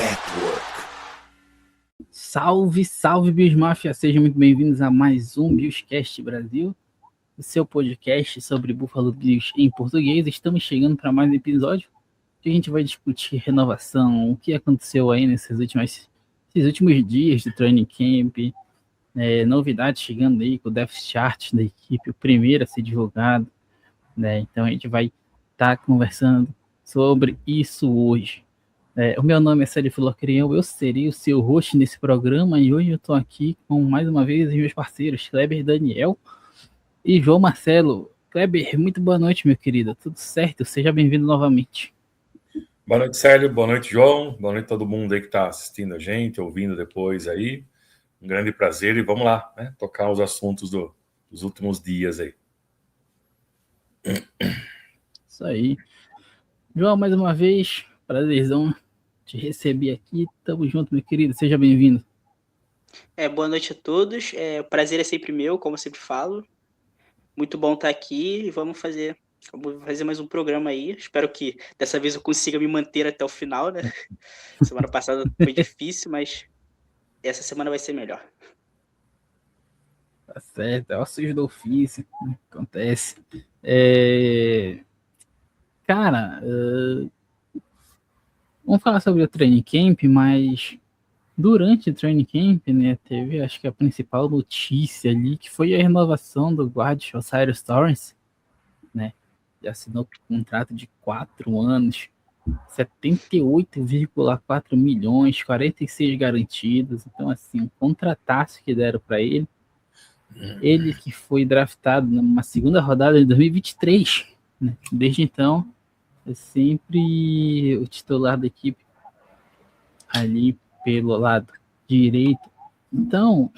Network. Salve, salve, Biosmáfia! Sejam muito bem-vindos a mais um Bioscast Brasil, o seu podcast sobre Buffalo Bills em português. Estamos chegando para mais um episódio que a gente vai discutir renovação, o que aconteceu aí nesses últimos dias de training camp, novidades chegando aí com o depth chart da equipe, o primeiro a ser divulgado, né? Então a gente vai estar conversando sobre isso hoje. O meu nome é Célio Filocrião, eu serei o seu host nesse programa e hoje eu estou aqui com, mais uma vez, os meus parceiros, Kleber Daniel e João Marcelo. Kleber, muito boa noite, meu querido. Tudo certo? Seja bem-vindo novamente. Boa noite, Célio. Boa noite, João. Boa noite a todo mundo aí que está assistindo a gente, ouvindo depois aí. Um grande prazer e vamos lá, né? Tocar os assuntos dos últimos dias aí. Isso aí. João, mais uma vez, prazerzão te receber aqui. Tamo junto, meu querido. Seja bem-vindo. Boa noite a todos. O prazer é sempre meu, como eu sempre falo. Muito bom estar aqui e vamos fazer mais um programa aí. Espero que dessa vez eu consiga me manter até o final, né? Semana passada foi difícil, mas essa semana vai ser melhor. Tá certo, é ossos do ofício, acontece. Cara, vamos falar sobre o training camp, mas durante o training camp, né, teve, acho que a principal notícia ali, que foi a renovação do guarda Osiris Torrance, né, que assinou um contrato de 4 anos, 78,4 milhões, 46 garantidos, então, assim, um contrataço que deram para ele. Ele que foi draftado numa segunda rodada de 2023, né, desde então, é sempre o titular da equipe ali pelo lado direito. Então,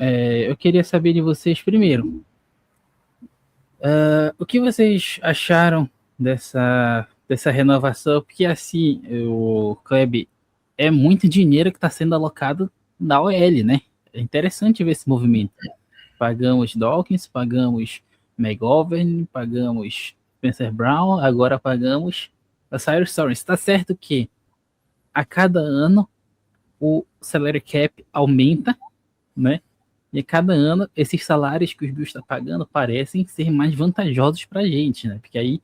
eu queria saber de vocês primeiro, o que vocês acharam dessa renovação? Porque assim, o Kleber, é muito dinheiro que está sendo alocado na OL, né? É interessante ver esse movimento. Pagamos Dawkins, pagamos McGovern, pagamos Spencer Brown, agora pagamos a Cyrus Torrance. Está certo que a cada ano o salary cap aumenta, né? E a cada ano esses salários que os Bills estão pagando parecem ser mais vantajosos para a gente, né? Porque aí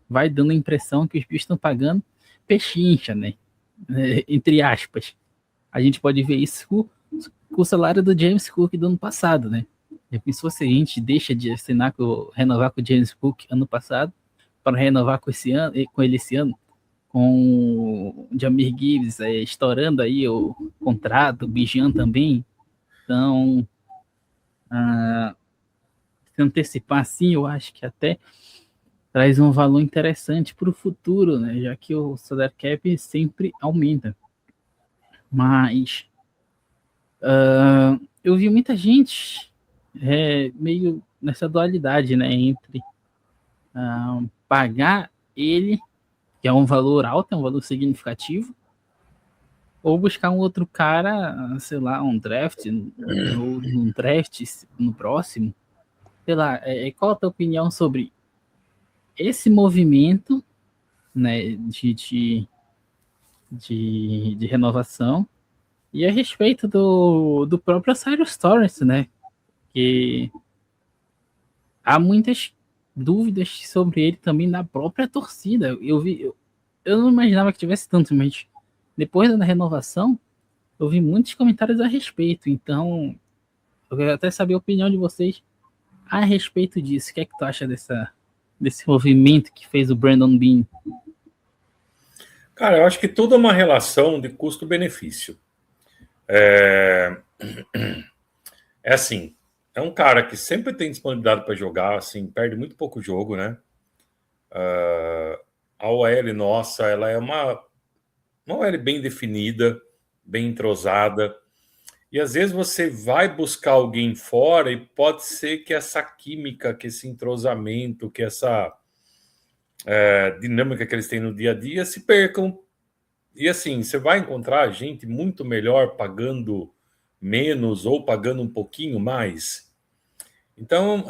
vai dando a impressão que os Bills estão pagando pechincha, né? Entre aspas. A gente pode ver isso com o salário do James Cook do ano passado, né? Já pensou se a gente deixa de renovar com o James Cook ano passado para renovar com ele esse ano? Com o Jahmyr Gibbs estourando aí o contrato, o Bijan também. Então, se antecipar assim, eu acho que até traz um valor interessante para o futuro, né? Já que o salary cap sempre aumenta. Mas eu vi muita gente meio nessa dualidade, né? Entre pagar ele, que é um valor alto, é um valor significativo, ou buscar um outro cara, sei lá, um draft, ou um draft no próximo. Sei lá, qual a tua opinião sobre esse movimento, né, de renovação e a respeito do próprio Cyrus Torrance, né? Que há muitas dúvidas sobre ele também na própria torcida. Eu não imaginava que tivesse tanto, mas depois da renovação, eu vi muitos comentários a respeito. Então, eu quero até saber a opinião de vocês a respeito disso. O que é que tu acha desse movimento que fez o Brandon Beane? Cara, eu acho que tudo é uma relação de custo-benefício. É assim, é um cara que sempre tem disponibilidade para jogar, assim, perde muito pouco jogo, né? A OL nossa, ela é uma OL bem definida, bem entrosada. E às vezes você vai buscar alguém fora e pode ser que essa química, que esse entrosamento, que essa dinâmica que eles têm no dia a dia se percam. E assim, você vai encontrar gente muito melhor pagando menos ou pagando um pouquinho mais. Então,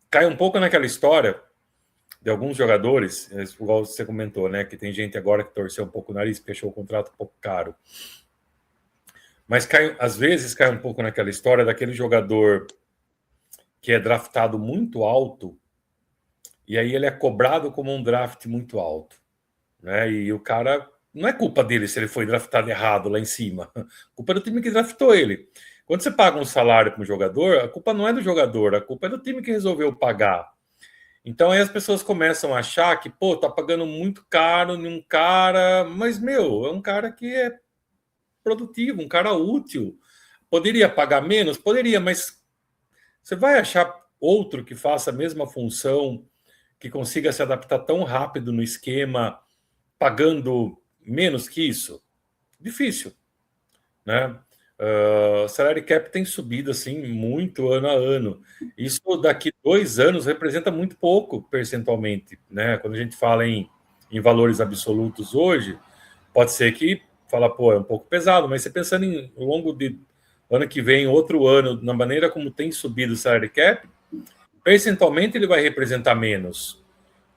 cai um pouco naquela história de alguns jogadores, igual você comentou, né? Que tem gente agora que torceu um pouco o nariz porque achou o contrato um pouco caro. Mas às vezes cai um pouco naquela história daquele jogador que é draftado muito alto e aí ele é cobrado como um draft muito alto, né? E o cara, não é culpa dele se ele foi draftado errado lá em cima, a culpa é do time que draftou ele. Quando você paga um salário para um jogador, a culpa não é do jogador, a culpa é do time que resolveu pagar. Então aí as pessoas começam a achar que, pô, tá pagando muito caro em um cara, mas, meu, é um cara que é produtivo, um cara útil. Poderia pagar menos? Poderia, mas você vai achar outro que faça a mesma função, que consiga se adaptar tão rápido no esquema, pagando menos que isso? Difícil, né? Salary cap tem subido assim muito ano a ano. Isso daqui 2 anos representa muito pouco percentualmente, né? Quando a gente fala em valores absolutos hoje, pode ser que fala, pô, é um pouco pesado, mas você pensando em ao longo de ano que vem, outro ano, na maneira como tem subido o salary cap, percentualmente ele vai representar menos,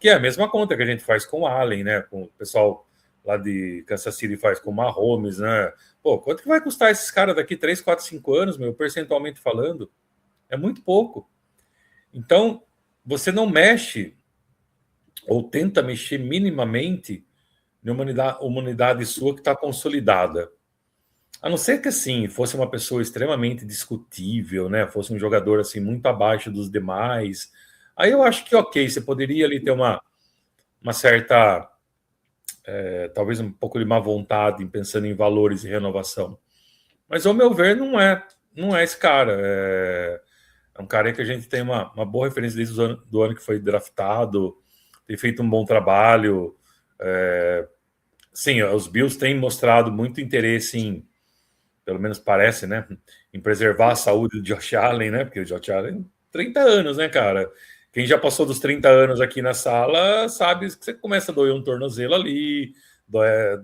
que é a mesma conta que a gente faz com o Allen, né? Com o pessoal lá de Kansas City faz com o Mahomes, né? Pô, quanto que vai custar esses caras daqui 3, 4, 5 anos, meu, percentualmente falando? É muito pouco. Então, você não mexe ou tenta mexer minimamente em uma unidade sua que está consolidada. A não ser que, assim, fosse uma pessoa extremamente discutível, né? Fosse um jogador, assim, muito abaixo dos demais. Aí eu acho que, ok, você poderia ali ter uma certa, talvez um pouco de má vontade em pensando em valores e renovação. Mas, ao meu ver, não é esse cara. É um cara aí que a gente tem uma boa referência desde do ano que foi draftado, tem feito um bom trabalho. Sim, os Bills têm mostrado muito interesse em, pelo menos parece, né, em preservar a saúde do Josh Allen, né, porque o Josh Allen, 30 anos, né, cara? Quem já passou dos 30 anos aqui na sala sabe que você começa a doer um tornozelo ali,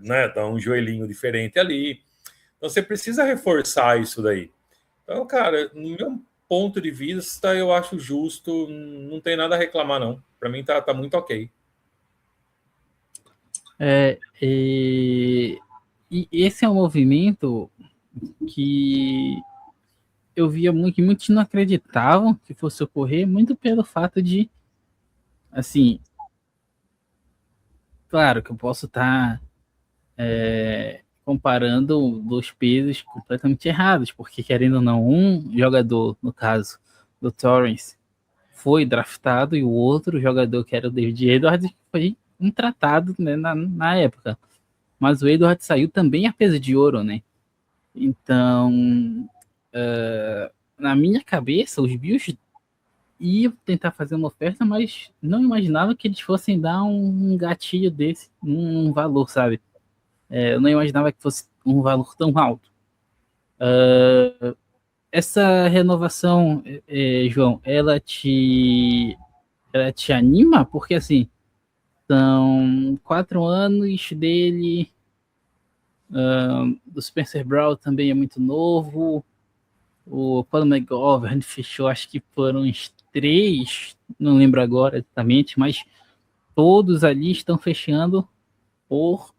né, dá um joelhinho diferente ali. Então você precisa reforçar isso daí. Então, cara, no meu ponto de vista, eu acho justo, não tem nada a reclamar, não. Para mim tá muito ok. E esse é um movimento que eu via muito, que muitos não acreditavam que fosse ocorrer, muito pelo fato de, assim, claro que eu posso estar comparando dois pesos completamente errados, porque querendo ou não, um jogador, no caso do Torrance, foi draftado e o outro jogador, que era o David Edwards, foi contratado, né, na época. Mas o Edwards saiu também a peso de ouro, né? Então, na minha cabeça, os Bills iam tentar fazer uma oferta, mas não imaginava que eles fossem dar um gatilho desse, um valor, sabe? Eu não imaginava que fosse um valor tão alto. Essa renovação, João, ela te anima? Porque, assim, são 4 anos dele, do Spencer Brown também é muito novo, o Paulo McGovern fechou, acho que foram uns 3, não lembro agora exatamente, mas todos ali estão fechando por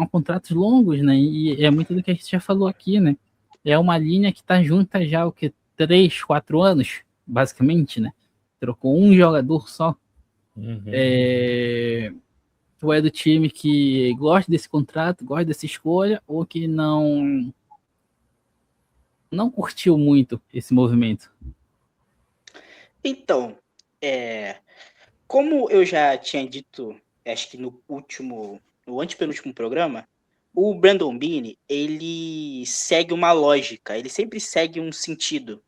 contratos longos, né? E é muito do que a gente já falou aqui, né? É uma linha que está junta já o que 3, 4 anos, basicamente, né? Trocou um jogador só. Uhum. Tu é do time que gosta desse contrato, gosta dessa escolha, ou que não curtiu muito esse movimento? Então, como eu já tinha dito, acho que no antepenúltimo programa, o Brandon Beane, ele segue uma lógica, ele sempre segue um sentido.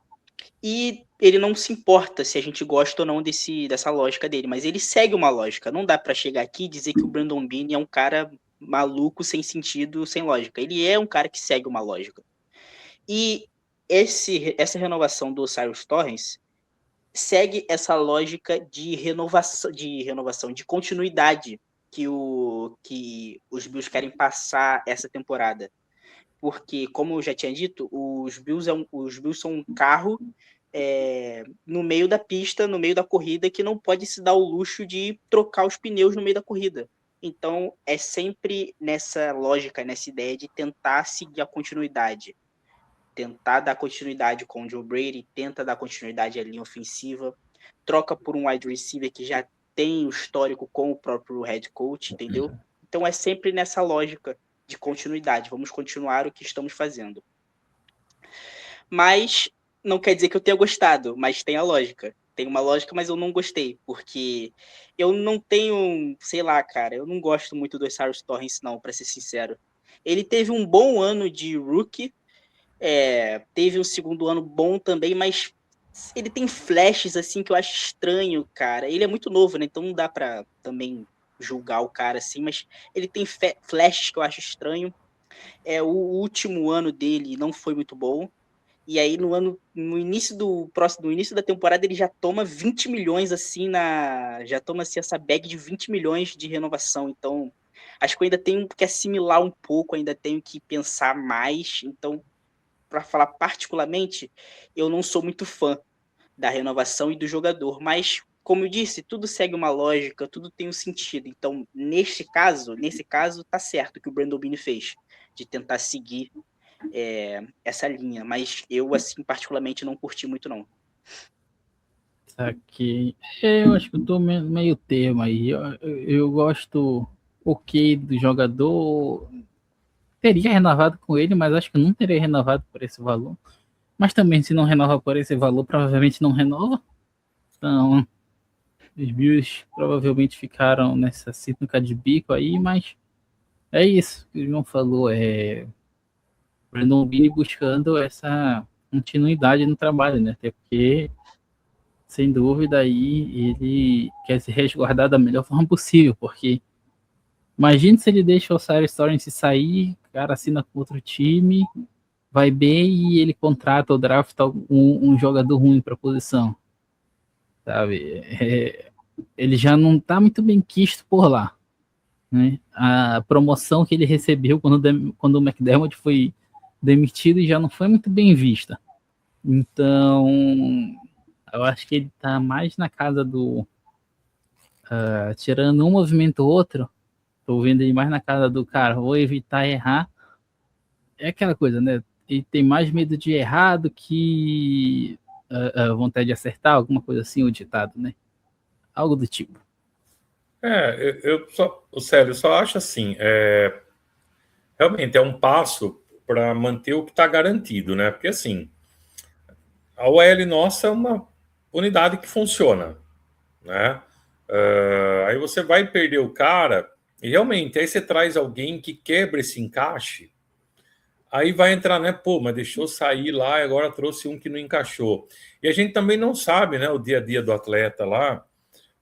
E ele não se importa se a gente gosta ou não dessa lógica dele, mas ele segue uma lógica. Não dá pra chegar aqui e dizer que o Brandon Beane é um cara maluco, sem sentido, sem lógica. Ele é um cara que segue uma lógica. E essa renovação do Cyrus Torrens segue essa lógica de continuidade que os Bills querem passar essa temporada. Porque, como eu já tinha dito, os Bills são um carro no meio da pista, no meio da corrida, que não pode se dar o luxo de trocar os pneus no meio da corrida. Então, é sempre nessa lógica, nessa ideia de tentar seguir a continuidade. tentar dar continuidade com o Joe Brady, tenta dar continuidade à linha ofensiva, troca por um wide receiver que já tem o histórico com o próprio head coach, entendeu? Então é sempre nessa lógica de continuidade, vamos continuar o que estamos fazendo. Mas não quer dizer que eu tenha gostado, mas tem a lógica. Tem uma lógica, mas eu não gostei, porque eu não tenho, sei lá, cara, eu não gosto muito do Cyrus Torrence, não, para ser sincero. Ele teve um bom ano de rookie, teve um segundo ano bom também, mas ele tem flashes, assim, que eu acho estranho, cara. Ele é muito novo, né, então não dá pra também julgar o cara, assim, mas ele tem flashes que eu acho estranho. O último ano dele não foi muito bom. E aí no início da temporada ele já toma 20 milhões assim já toma assim, essa bag de 20 milhões de renovação. Então, acho que eu ainda tenho que assimilar um pouco, ainda tenho que pensar mais. Então, para falar particularmente, eu não sou muito fã da renovação e do jogador, mas como eu disse, tudo segue uma lógica, tudo tem um sentido. Então, nesse caso, tá certo o que o Brandon Beane fez, de tentar seguir essa linha, mas eu, assim, particularmente não curti muito, não. Aqui, eu acho que eu tô meio termo aí. Eu gosto ok do jogador. Teria renovado com ele, mas acho que não teria renovado por esse valor. Mas também, se não renova por esse valor, provavelmente não renova. Então, os Bills provavelmente ficaram nessa sinuca de bico aí, mas é isso que o João falou. Brandon Beane buscando essa continuidade no trabalho, né? Até porque, sem dúvida, aí ele quer se resguardar da melhor forma possível, porque imagine se ele deixa o Cyrus Torrence sair, o cara assina com outro time, vai bem e ele contrata ou drafta um jogador ruim para a posição, sabe? Ele já não está muito bem quisto por lá, né? A promoção que ele recebeu quando o McDermott foi demitido já não foi muito bem vista. Então, eu acho que ele está mais na casa do... tirando um movimento ou outro, tô vendo ele mais na casa do cara, vou evitar errar. É aquela coisa, né? Ele tem mais medo de errar do que vontade de acertar, alguma coisa assim, o ditado, né? Algo do tipo. Sério, eu só acho assim, realmente é um passo para manter o que está garantido, né? Porque assim, a OL nossa é uma unidade que funciona, né? Aí você vai perder o cara e realmente aí você traz alguém que quebra esse encaixe, aí vai entrar, né? Pô, mas deixou sair lá e agora trouxe um que não encaixou. E a gente também não sabe, né? O dia a dia do atleta lá,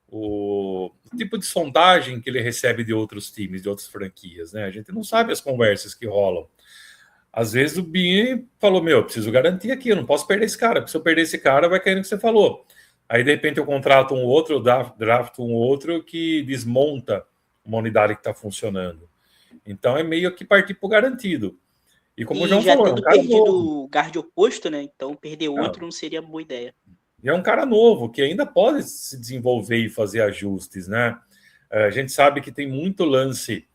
o tipo de sondagem que ele recebe de outros times, de outras franquias, né? A gente não sabe as conversas que rolam. Às vezes o Bini falou, eu preciso garantir aqui, eu não posso perder esse cara, porque se eu perder esse cara, vai cair no que você falou. Aí, de repente, eu contrato um outro, eu drafto um outro que desmonta uma unidade que está funcionando. Então, é meio que partir para o garantido. E como o João já falou, tendo perdido o guard oposto, né? Então, perder outro não seria boa ideia. E é um cara novo, que ainda pode se desenvolver e fazer ajustes, né? A gente sabe que tem muito lance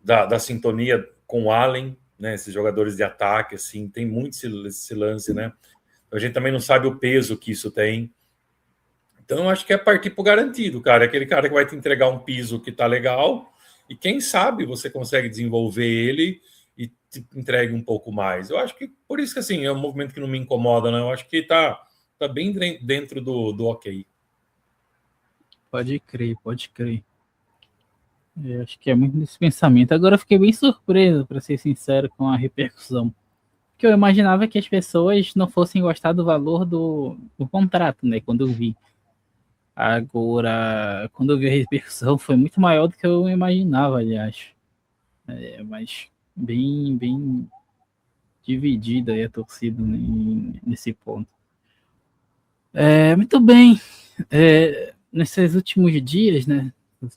da sintonia com o Allen, né? Esses jogadores de ataque, assim, tem muito esse lance, né? A gente também não sabe o peso que isso tem. Então, eu acho que é partir para o garantido, cara. É aquele cara que vai te entregar um piso que tá legal e quem sabe você consegue desenvolver ele e te entregue um pouco mais. Eu acho que, por isso que, assim, é um movimento que não me incomoda, né? Eu acho que tá bem dentro do ok. Pode crer, pode crer. Eu acho que é muito desse pensamento. Agora eu fiquei bem surpreso, para ser sincero, com a repercussão. Porque eu imaginava que as pessoas não fossem gostar do valor do contrato, né? Quando eu vi. Agora, quando eu vi a repercussão, foi muito maior do que eu imaginava, aliás. Mas bem dividida aí a torcida, né, nesse ponto. Muito bem. Nesses últimos dias, né?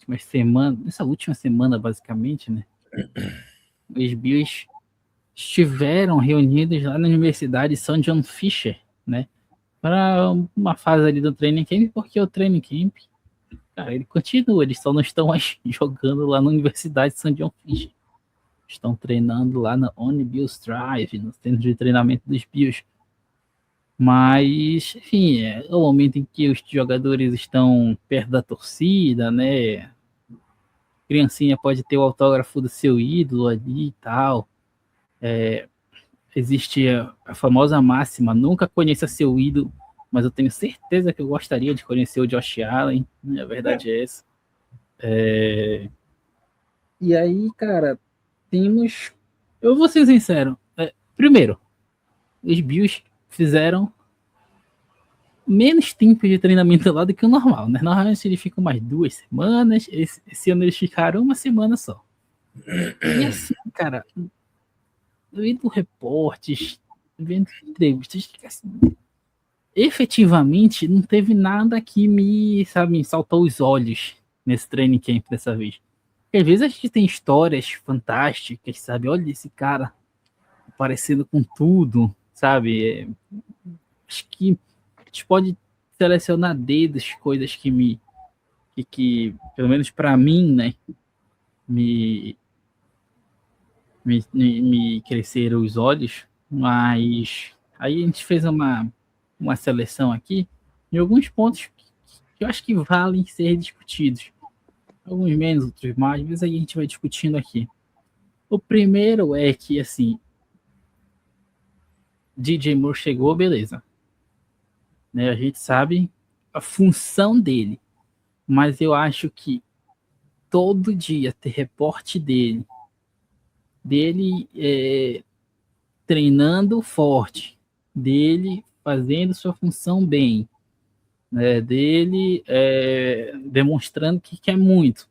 Nessa última semana, basicamente, né? Os Bills estiveram reunidos lá na Universidade São John Fisher, né? Para uma fase ali do training camp, porque o training camp, cara, ele continua, eles só não estão mais jogando lá na Universidade São John Fisher. estão treinando lá na On Bills Drive, no centro de treinamento dos Bills. Mas, enfim, é o momento em que os jogadores estão perto da torcida, né? Criancinha pode ter o autógrafo do seu ídolo ali e tal. Existe a famosa máxima: nunca conheça seu ídolo, mas eu tenho certeza que eu gostaria de conhecer o Josh Allen. A verdade é essa. E aí, cara, temos. Eu vou ser sincero. Primeiro, os Bills fizeram menos tempo de treinamento lá do que o normal, né? Normalmente eles ficam mais 2 semanas. Esse ano eles ficaram uma semana só. E assim, cara, vendo reportes, vendo entrevistas, assim, efetivamente não teve nada que me saltou os olhos nesse training camp dessa vez. Porque às vezes a gente tem histórias fantásticas, sabe? Olha esse cara aparecendo com tudo, sabe? Acho que a gente pode selecionar dedos coisas que pelo menos para mim, né, me, me cresceram os olhos, mas aí a gente fez uma seleção aqui de alguns pontos que eu acho que valem ser discutidos. Alguns menos, outros mais, mas aí a gente vai discutindo aqui. O primeiro é que, assim, DJ Moore chegou, beleza. Né, a gente sabe a função dele, mas eu acho que todo dia ter reporte dele treinando forte, dele fazendo sua função bem, né, dele demonstrando que quer muito.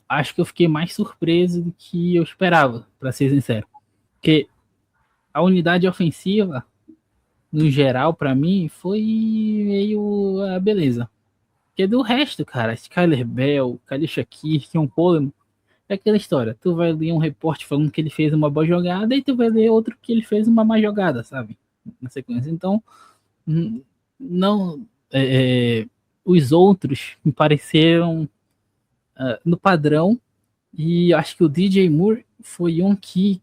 Acho que eu fiquei mais surpreso do que eu esperava, para ser sincero. Porque a unidade ofensiva, no geral, para mim, foi meio beleza. Porque do resto, cara, Skyler Bell, Khalil Shakir, Keon Coleman, é aquela história. Tu vai ler um reporte falando que ele fez uma boa jogada e tu vai ler outro que ele fez uma má jogada, sabe? Na sequência. Então, não. Os outros me pareceram no padrão, e acho que o DJ Moore foi um que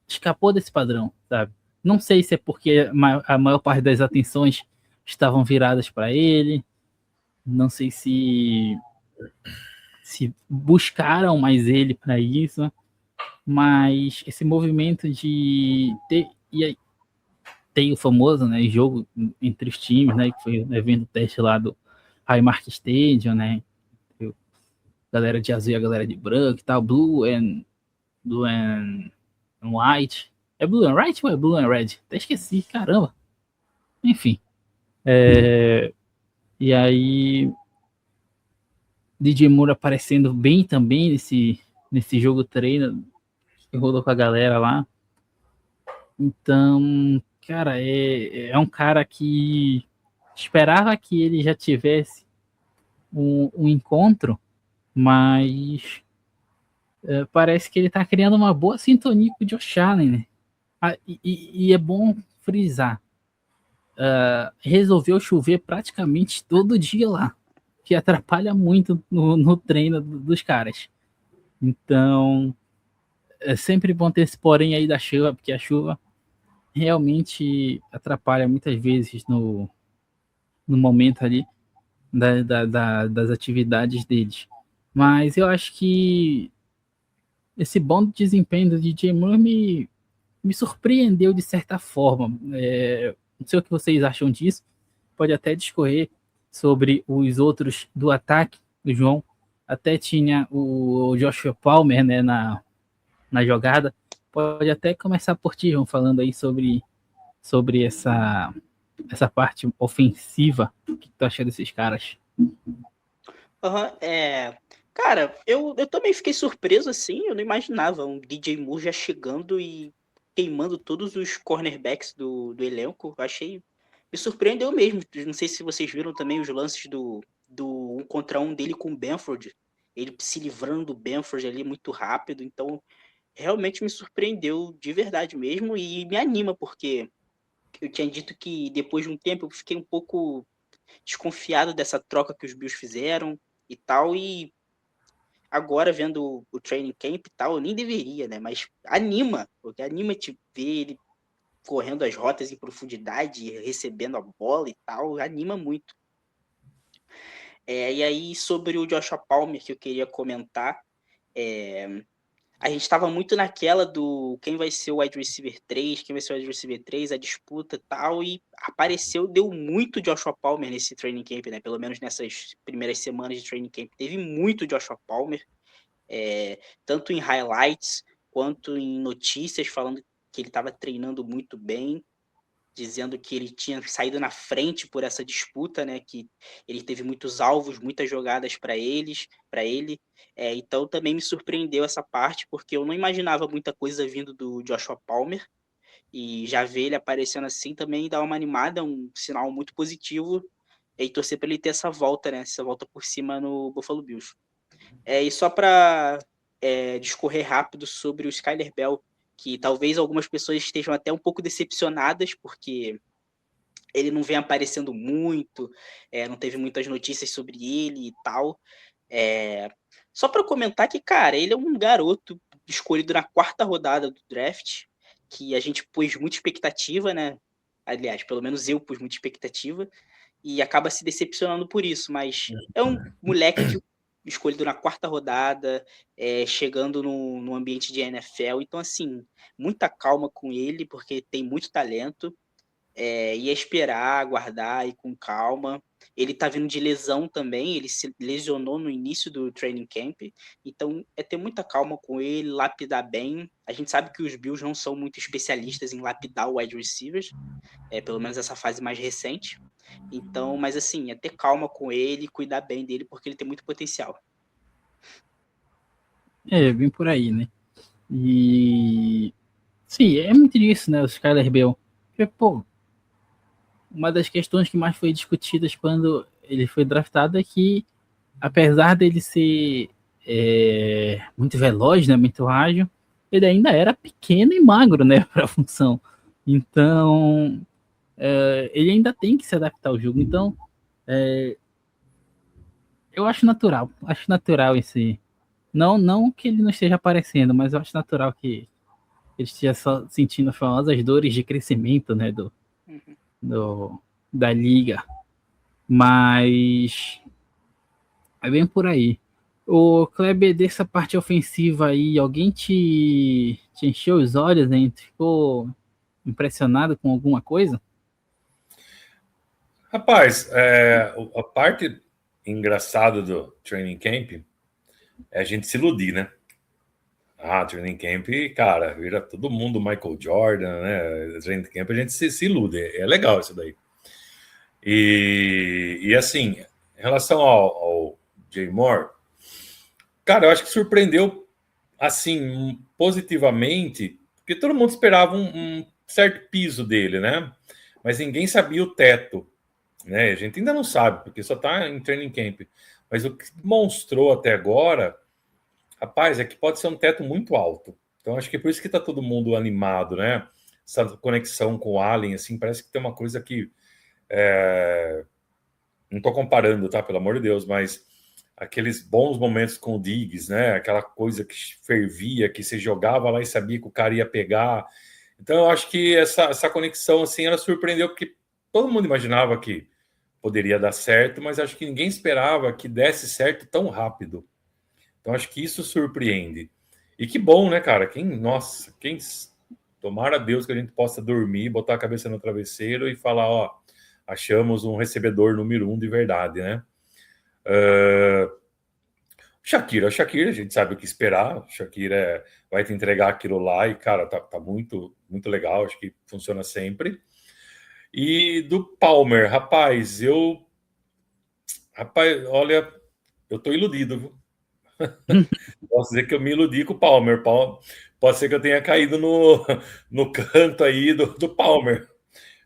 escapou desse padrão, sabe? Não sei se é porque a maior parte das atenções estavam viradas para ele, não sei se buscaram mais ele para isso, mas esse movimento de ter, e aí, tem o famoso, né, jogo entre os times, né, que foi o evento teste lá do Highmark Stadium, né, galera de azul e a galera de branco e tal, blue and white. É blue and white ou é blue and red? Até esqueci, caramba. Enfim. E aí DJ Moore aparecendo bem também nesse jogo treino que rolou com a galera lá. Então, cara, é um cara que esperava que ele já tivesse um encontro, mas parece que ele tá criando uma boa sintonia com o Josh Allen, né? E é bom frisar, resolveu chover praticamente todo dia lá, que atrapalha muito no treino dos caras. Então, é sempre bom ter esse porém aí da chuva, porque a chuva realmente atrapalha muitas vezes no momento ali das atividades deles. Mas eu acho que esse bom desempenho do DJ Moore me surpreendeu de certa forma. Não sei o que vocês acham disso. Pode até discorrer sobre os outros do ataque. O João até tinha o Joshua Palmer, né, na jogada. Pode até começar por ti, João, falando aí sobre essa parte ofensiva. O que tu acha desses caras? Cara, eu também fiquei surpreso, assim, eu não imaginava um DJ Moore já chegando e queimando todos os cornerbacks do elenco. Me surpreendeu mesmo. Não sei se vocês viram também os lances do 1 contra 1 dele com o Benford. Ele se livrando do Benford ali muito rápido. Então, realmente me surpreendeu de verdade mesmo e me anima, porque eu tinha dito que depois de um tempo eu fiquei um pouco desconfiado dessa troca que os Bills fizeram e tal, e agora vendo o training camp e tal, eu nem deveria, né? Mas anima, porque anima te ver ele correndo as rotas em profundidade, recebendo a bola e tal, anima muito. E aí, sobre o Joshua Palmer, que eu queria comentar, a gente estava muito naquela do quem vai ser o wide receiver 3, quem vai ser o wide receiver 3, a disputa e tal, e apareceu, deu muito Joshua Palmer nesse training camp, né? Pelo menos nessas primeiras semanas de training camp, teve muito Joshua Palmer, tanto em highlights quanto em notícias falando que ele estava treinando muito bem, dizendo que ele tinha saído na frente por essa disputa, né? Que ele teve muitos alvos, muitas jogadas para ele. Então também me surpreendeu essa parte, porque eu não imaginava muita coisa vindo do Joshua Palmer. E já ver ele aparecendo assim também dá uma animada, um sinal muito positivo. E torcer para ele ter essa volta, né? Essa volta por cima no Buffalo Bills. E só para discorrer rápido sobre o Skyler Bell, que talvez algumas pessoas estejam até um pouco decepcionadas, porque ele não vem aparecendo muito, não teve muitas notícias sobre ele e tal. Só para comentar que, cara, ele é um garoto escolhido na 4ª rodada do draft, que a gente pôs muita expectativa, né? Aliás, pelo menos eu pus muita expectativa, e acaba se decepcionando por isso, mas é um moleque que escolhido na 4ª rodada, chegando no ambiente de NFL, então assim, muita calma com ele, porque tem muito talento, ia esperar, aguardar e com calma. Ele tá vindo de lesão também, ele se lesionou no início do training camp, então é ter muita calma com ele, lapidar bem. A gente sabe que os Bills não são muito especialistas em lapidar wide receivers, pelo menos essa fase mais recente. Então, mas assim, é ter calma com ele, cuidar bem dele, porque ele tem muito potencial. Bem por aí, né? E sim, é muito disso, né? O Skyler Bell. Porque, pô, uma das questões que mais foi discutidas quando ele foi draftado é que, apesar dele ser muito veloz, né, muito ágil, ele ainda era pequeno e magro, né, para a função. Então, ele ainda tem que se adaptar ao jogo. Então, eu acho natural esse. Não que ele não esteja aparecendo, mas eu acho natural que ele esteja só sentindo as famosas dores de crescimento, né, da liga. Mas é bem por aí. O Kleber, dessa parte ofensiva aí, alguém te encheu os olhos, né? Tu ficou impressionado com alguma coisa? Rapaz, a parte engraçada do training camp é a gente se iludir, né? Training camp, cara, vira todo mundo Michael Jordan, né? Training camp a gente se ilude, é legal isso daí. E assim, em relação ao Jay Moore, cara, eu acho que surpreendeu, assim, positivamente, porque todo mundo esperava um certo piso dele, né? Mas ninguém sabia o teto, né? A gente ainda não sabe, porque só tá em training camp. Mas o que mostrou até agora, rapaz, é que pode ser um teto muito alto. Então acho que é por isso que tá todo mundo animado, né? Essa conexão com o Allen, assim, parece que tem uma coisa que não tô comparando, tá? Pelo amor de Deus, mas aqueles bons momentos com o Diggs, né? Aquela coisa que fervia, que você jogava lá e sabia que o cara ia pegar. Então eu acho que essa conexão, assim, ela surpreendeu, porque todo mundo imaginava que poderia dar certo, mas acho que ninguém esperava que desse certo tão rápido. Então acho que isso surpreende. E que bom, né, cara? Quem tomara a Deus que a gente possa dormir, botar a cabeça no travesseiro e falar, ó, achamos um recebedor número 1 de verdade, né? Shakira, a gente sabe o que esperar. Shakira vai te entregar aquilo lá e, cara, tá muito, muito legal. Acho que funciona sempre. E do Palmer, rapaz, olha, eu tô iludido, viu? Posso dizer que eu me iludi com o Palmer. Pode ser que eu tenha caído no canto aí do Palmer.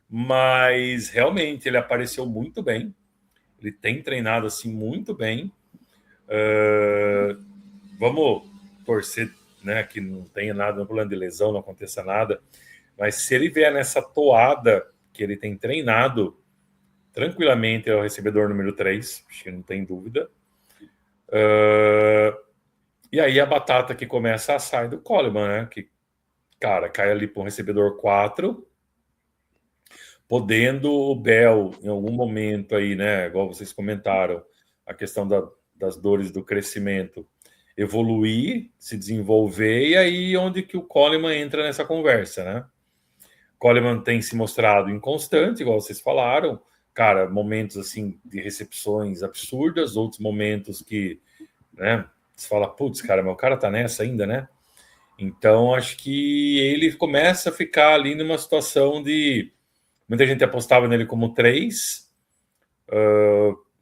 Mas realmente ele apareceu muito bem. Ele tem treinado assim muito bem. Vamos torcer, né, que não tenha nada no plano de lesão, não aconteça nada. Mas se ele vier nessa toada que ele tem treinado, tranquilamente é o recebedor número 3, acho que não tem dúvida. E aí a batata que começa a assar é do Coleman, né? Que, cara, cai ali para um recebedor 4, podendo o Bell, em algum momento aí, né? Igual vocês comentaram, a questão das dores do crescimento, evoluir, se desenvolver, e aí onde que o Coleman entra nessa conversa, né? Coleman tem se mostrado inconstante, igual vocês falaram, cara, momentos assim de recepções absurdas, outros momentos que, né, você fala, putz, cara, meu cara tá nessa ainda, né? Então, acho que ele começa a ficar ali numa situação de... Muita gente apostava nele como 3,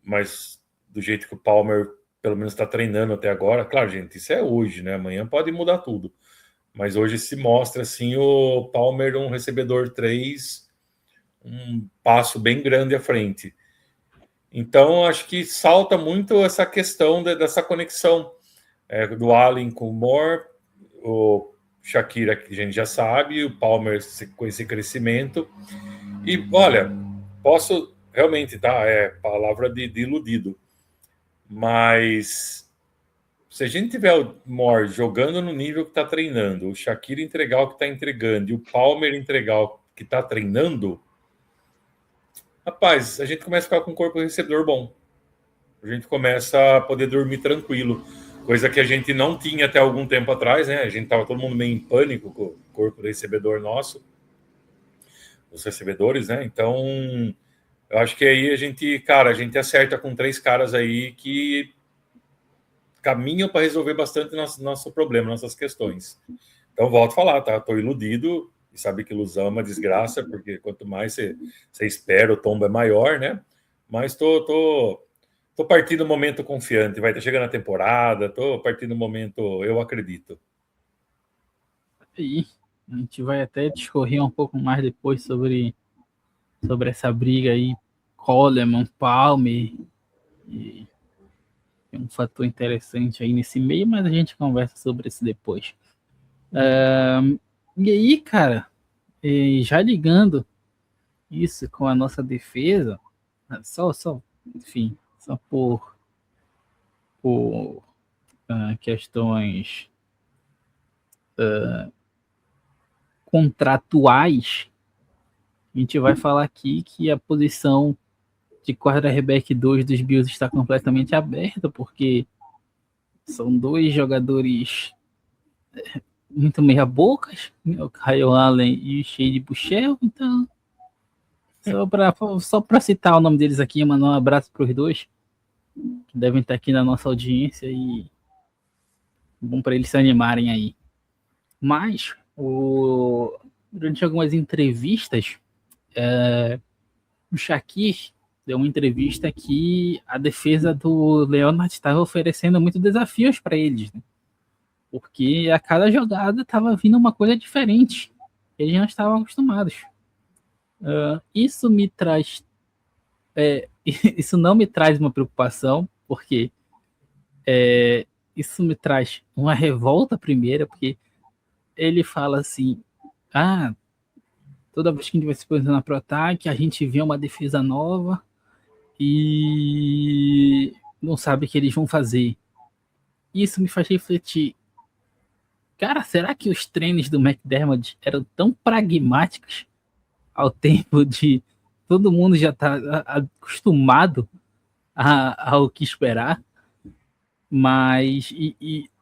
mas do jeito que o Palmer, pelo menos, está treinando até agora, claro, gente, isso é hoje, né? Amanhã pode mudar tudo. Mas hoje se mostra, assim, o Palmer um recebedor 3, um passo bem grande à frente. Então, acho que salta muito essa questão dessa conexão do Allen com o Moore, o Shakira, que a gente já sabe, o Palmer com esse crescimento. E, olha, posso realmente, tá? É palavra de iludido. Mas se a gente tiver o Moore jogando no nível que está treinando, o Shakira entregar o que está entregando e o Palmer entregar o que está treinando, rapaz, a gente começa a ficar com um corpo recebedor bom. A gente começa a poder dormir tranquilo. Coisa que a gente não tinha até algum tempo atrás, né? A gente tava todo mundo meio em pânico com o corpo recebedor nosso, os recebedores, né? Então, eu acho que aí a gente acerta com 3 caras aí que caminham para resolver bastante nosso problema, nossas questões. Então, volto a falar, tá? Tô iludido, e sabe que ilusão é uma desgraça, porque quanto mais você espera, o tombo é maior, né? Mas tô partindo do momento confiante, vai estar chegando a temporada, tô partindo do momento, eu acredito. E a gente vai até discorrer um pouco mais depois sobre essa briga aí, Coleman, Palmer, e tem um fator interessante aí nesse meio, mas a gente conversa sobre isso depois. E aí, cara, já ligando isso com a nossa defesa, enfim, só por questões contratuais, a gente vai falar aqui que a posição de quarterback 2 dos Bills está completamente aberta, porque são 2 jogadores muito meia-bocas, o Kyle Allen e o Shade Buechele, então só para citar o nome deles aqui, mandar um abraço para os 2, que devem estar aqui na nossa audiência, e bom para eles se animarem aí. Mas, durante algumas entrevistas, o Shakir deu uma entrevista que a defesa do Leonard estava oferecendo muitos desafios para eles, né? Porque a cada jogada estava vindo uma coisa diferente. Eles não estavam acostumados. Isso me traz... isso não me traz uma preocupação, porque isso me traz uma revolta primeira, porque ele fala assim, toda vez que a gente vai se posicionar para o ataque, a gente vê uma defesa nova e não sabe o que eles vão fazer. Isso me faz refletir, cara, será que os treinos do McDermott eram tão pragmáticos ao tempo de todo mundo já tá acostumado ao que esperar? Mas,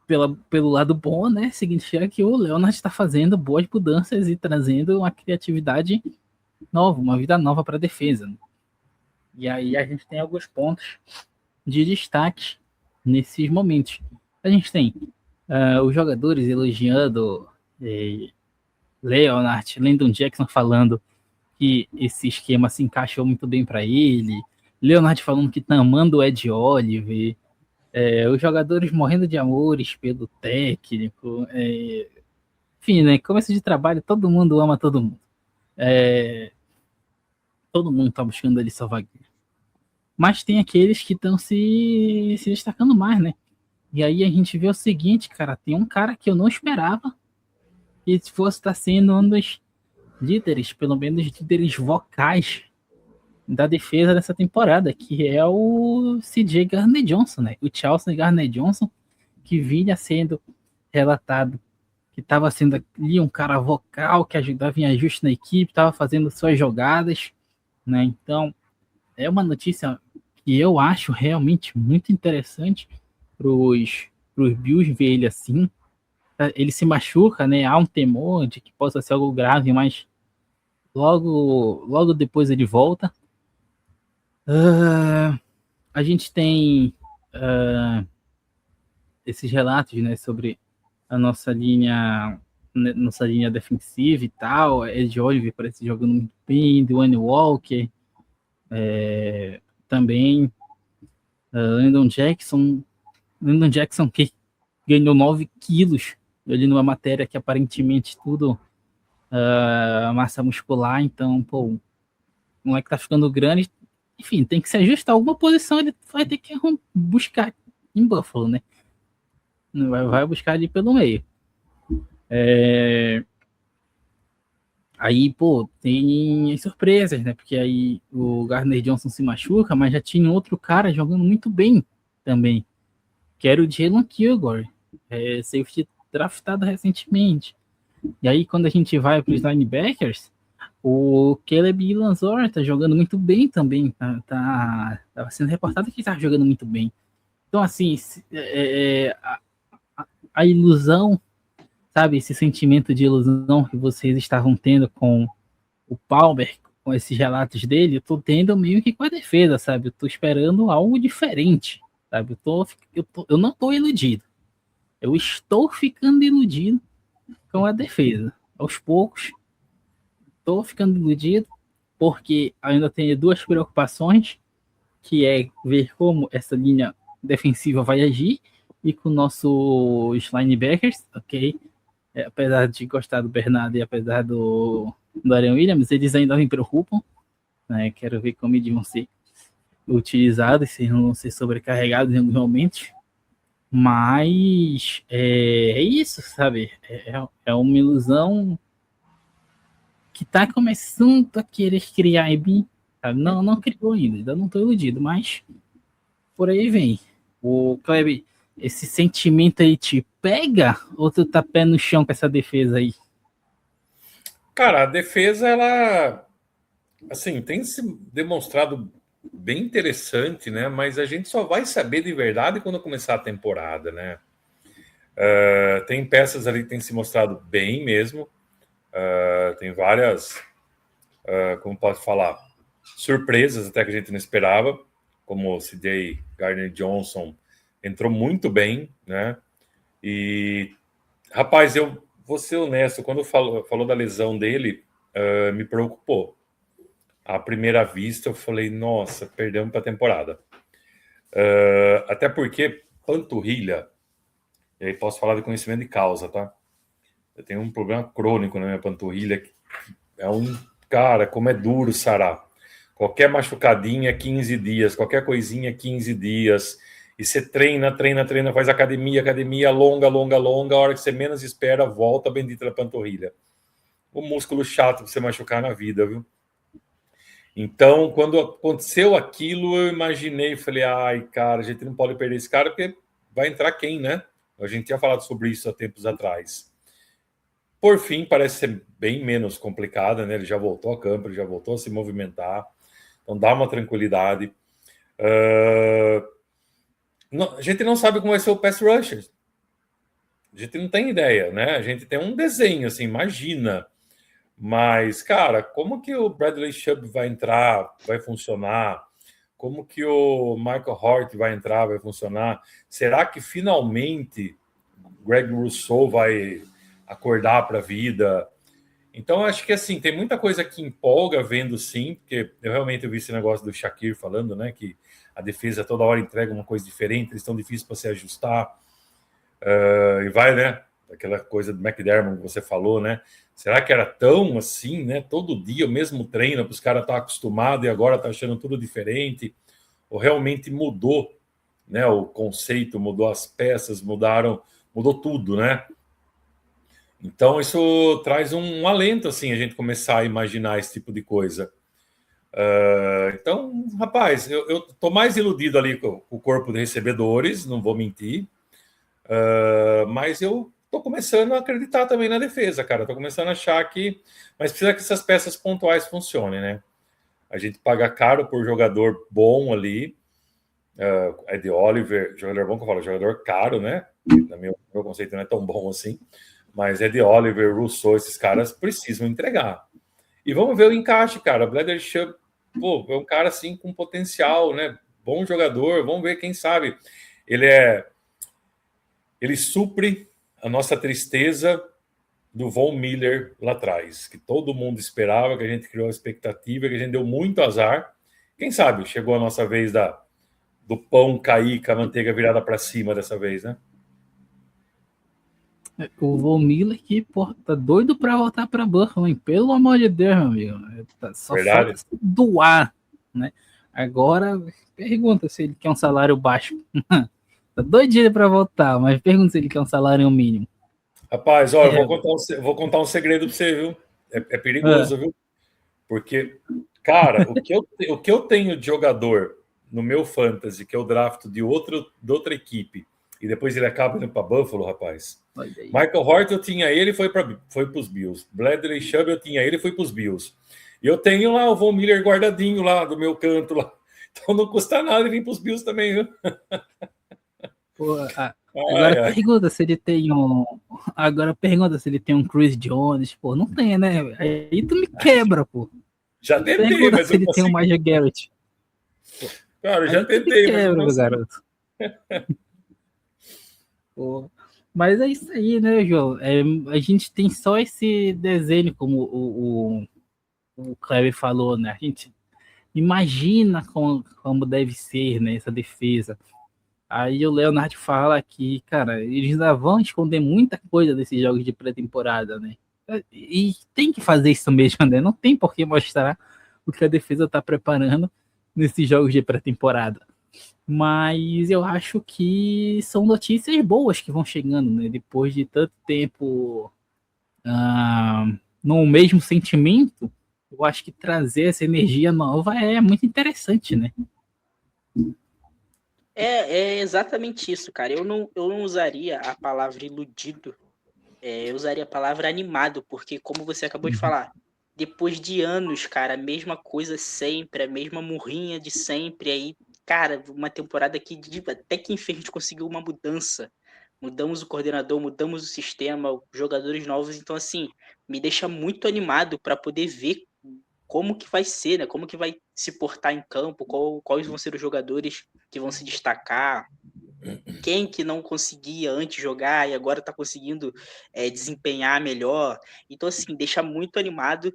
pelo lado bom, né, significa que o Leonard está fazendo boas mudanças e trazendo uma criatividade nova, uma vida nova para a defesa. E aí a gente tem alguns pontos de destaque nesses momentos. A gente tem os jogadores elogiando Leonard, Landon Jackson falando que esse esquema se encaixou muito bem para ele, Leonard falando que tá amando o Ed Oliver, os jogadores morrendo de amores pelo técnico, enfim, né? Começo de trabalho, todo mundo ama todo mundo. Todo mundo tá buscando ali sua vaguinha. Mas tem aqueles que estão se destacando mais, né? E aí a gente vê o seguinte, cara, tem um cara que eu não esperava que fosse estar sendo um dos líderes, pelo menos líderes vocais da defesa dessa temporada, que é o CJ Gardner-Johnson, né? O Chelsea Gardner-Johnson, que vinha sendo relatado que estava sendo ali um cara vocal, que ajudava em ajuste na equipe, estava fazendo suas jogadas, né? Então, é uma notícia que eu acho realmente muito interessante para os Bills ver ele assim. Ele se machuca, né? Há um temor de que possa ser algo grave, mas logo depois ele volta. A gente tem esses relatos, né, sobre a nossa linha defensiva e tal. Ed Oliver parece jogando muito bem, Dwayne Walker, também Landon Jackson que ganhou 9 quilos ali numa matéria que aparentemente tudo massa muscular, então, pô, o moleque tá ficando grande, enfim, tem que se ajustar a alguma posição, ele vai ter que buscar em Buffalo, né? Vai buscar ali pelo meio. Aí, pô, tem as surpresas, né? Porque aí o Gardner Johnson se machuca, mas já tinha outro cara jogando muito bem também, que era o Jalen Kilgore, safety draftado recentemente. E aí, quando a gente vai para os linebackers, o Caleb Lanzor tá jogando muito bem também. Tava sendo reportado que ele tava jogando muito bem. Então, assim, a ilusão, sabe? Esse sentimento de ilusão que vocês estavam tendo com o Palmer, com esses relatos dele, eu tô tendo meio que com a defesa, sabe? Eu tô esperando algo diferente, sabe? Eu não tô iludido. Eu estou ficando iludido com a defesa. Aos poucos, estou ficando iludido, porque ainda tenho duas preocupações, que é ver como essa linha defensiva vai agir e com nossos linebackers, ok? Apesar de gostar do Bernardo e apesar do Darian Williams, eles ainda me preocupam, né? Quero ver como eles vão ser utilizados, se não vão ser sobrecarregados em algum momento. Mas é isso, sabe? É uma ilusão que tá começando a querer criar em mim. Sabe? Não criou ainda não tô iludido, mas por aí vem. O Kleber, esse sentimento aí te pega ou tu tá pé no chão com essa defesa aí? Cara, a defesa, ela, assim, tem se demonstrado bem interessante, né? Mas a gente só vai saber de verdade quando começar a temporada, né? Tem peças ali que têm se mostrado bem mesmo. Tem várias, como posso falar, surpresas até que a gente não esperava, como o C.J. Gardner-Johnson entrou muito bem, né? E, rapaz, eu vou ser honesto, quando falou da lesão dele, me preocupou. À primeira vista, eu falei, nossa, perdemos para a temporada. Até porque panturrilha, e aí posso falar de conhecimento de causa, tá? Eu tenho um problema crônico na minha panturrilha, cara, como é duro sarar. Qualquer machucadinha, 15 dias, qualquer coisinha, 15 dias. E você treina, faz academia, longa, a hora que você menos espera, volta a bendita da panturrilha. O músculo chato pra você machucar na vida, viu? Então, quando aconteceu aquilo, eu imaginei, falei, ai, cara, a gente não pode perder esse cara, porque vai entrar quem, né? A gente tinha falado sobre isso há tempos atrás. Por fim, parece ser bem menos complicada, né? Ele já voltou a campo, ele já voltou a se movimentar. Então, dá uma tranquilidade. A gente não sabe como vai ser o pass rusher. A gente não tem ideia, né? A gente tem um desenho, assim, imagina. Mas, cara, como que o Bradley Chubb vai entrar, vai funcionar? Como que o Michael Hort vai entrar, vai funcionar? Será que finalmente Greg Rousseau vai acordar para a vida? Então, acho que assim, tem muita coisa que empolga vendo sim, porque eu realmente vi esse negócio do Shakir falando, né? Que a defesa toda hora entrega uma coisa diferente, eles estão difíceis para se ajustar. E vai, né? Aquela coisa do McDermott que você falou, né? Será que era tão assim, né? Todo dia o mesmo treino para os caras estar acostumados e agora tá achando tudo diferente? Ou realmente mudou, né? O conceito, mudou as peças, mudou tudo, né? Então isso traz um alento, assim, a gente começar a imaginar esse tipo de coisa. Então, rapaz, eu tô mais iludido ali com o corpo de recebedores, não vou mentir. Mas eu tô começando a acreditar também na defesa, cara. Tô começando a achar que... Mas precisa que essas peças pontuais funcionem, né? A gente paga caro por jogador bom ali. Ed Oliver, jogador bom que eu falo, jogador caro, né? No meu conceito não é tão bom assim. Mas Ed Oliver, Rousseau, esses caras precisam entregar. E vamos ver o encaixe, cara. Blandersham, pô, é um cara assim com potencial, né? Bom jogador. Vamos ver, quem sabe. Ele supre a nossa tristeza do Von Miller lá atrás, que todo mundo esperava, que a gente criou a expectativa, que a gente deu muito azar. Quem sabe chegou a nossa vez do pão cair com a manteiga virada para cima dessa vez, né? O Von Miller que, porra, tá doido pra voltar pra Buffalo, hein? Pelo amor de Deus, meu amigo. Só Verdade. falta doar, né? Agora, pergunta se ele quer um salário baixo. Tá doidinho pra voltar, mas pergunta se ele quer um salário mínimo. Rapaz, ó, eu vou contar um segredo pra você, viu? É perigoso, viu? Porque, cara, o que eu tenho de jogador no meu fantasy, que eu drafto de outra equipe, e depois ele acaba indo para Buffalo, rapaz. Michael Horton, eu tinha ele e foi para os Bills. Bradley Chubb, eu tinha ele e foi para os Bills. E eu tenho lá o Von Miller guardadinho lá do meu canto lá. Então não custa nada vir para os Bills também, viu? Pô, agora pergunta se ele tem um. Agora pergunta se ele tem um Chris Jones, pô. Não tem, né? Aí tu me quebra, pô. Já tentei, pergunta mas se ele tem um Major Garrett. Cara, eu já tentei, quebra, mas garoto. Pô. Mas é isso aí, né, João? A gente tem só esse desenho, como o Kleber falou, né? A gente imagina como deve ser, né, essa defesa. Aí o Leonardo fala que, cara, eles ainda vão esconder muita coisa desses jogos de pré-temporada, né? E tem que fazer isso mesmo, né? Não tem por que mostrar o que a defesa está preparando nesses jogos de pré-temporada. Mas eu acho que são notícias boas que vão chegando, né? Depois de tanto tempo no mesmo sentimento, eu acho que trazer essa energia nova é muito interessante, né? É exatamente isso, cara. Eu não usaria a palavra iludido, eu usaria a palavra animado, porque como você acabou de falar, depois de anos, cara, a mesma coisa sempre, a mesma murrinha de sempre, aí, cara, uma temporada que até que enfim a gente conseguiu uma mudança. Mudamos o coordenador, mudamos o sistema, jogadores novos, então assim, me deixa muito animado para poder ver como que vai ser, né? Como que vai se portar em campo, quais vão ser os jogadores que vão se destacar, quem que não conseguia antes jogar e agora está conseguindo desempenhar melhor. Então, assim, deixa muito animado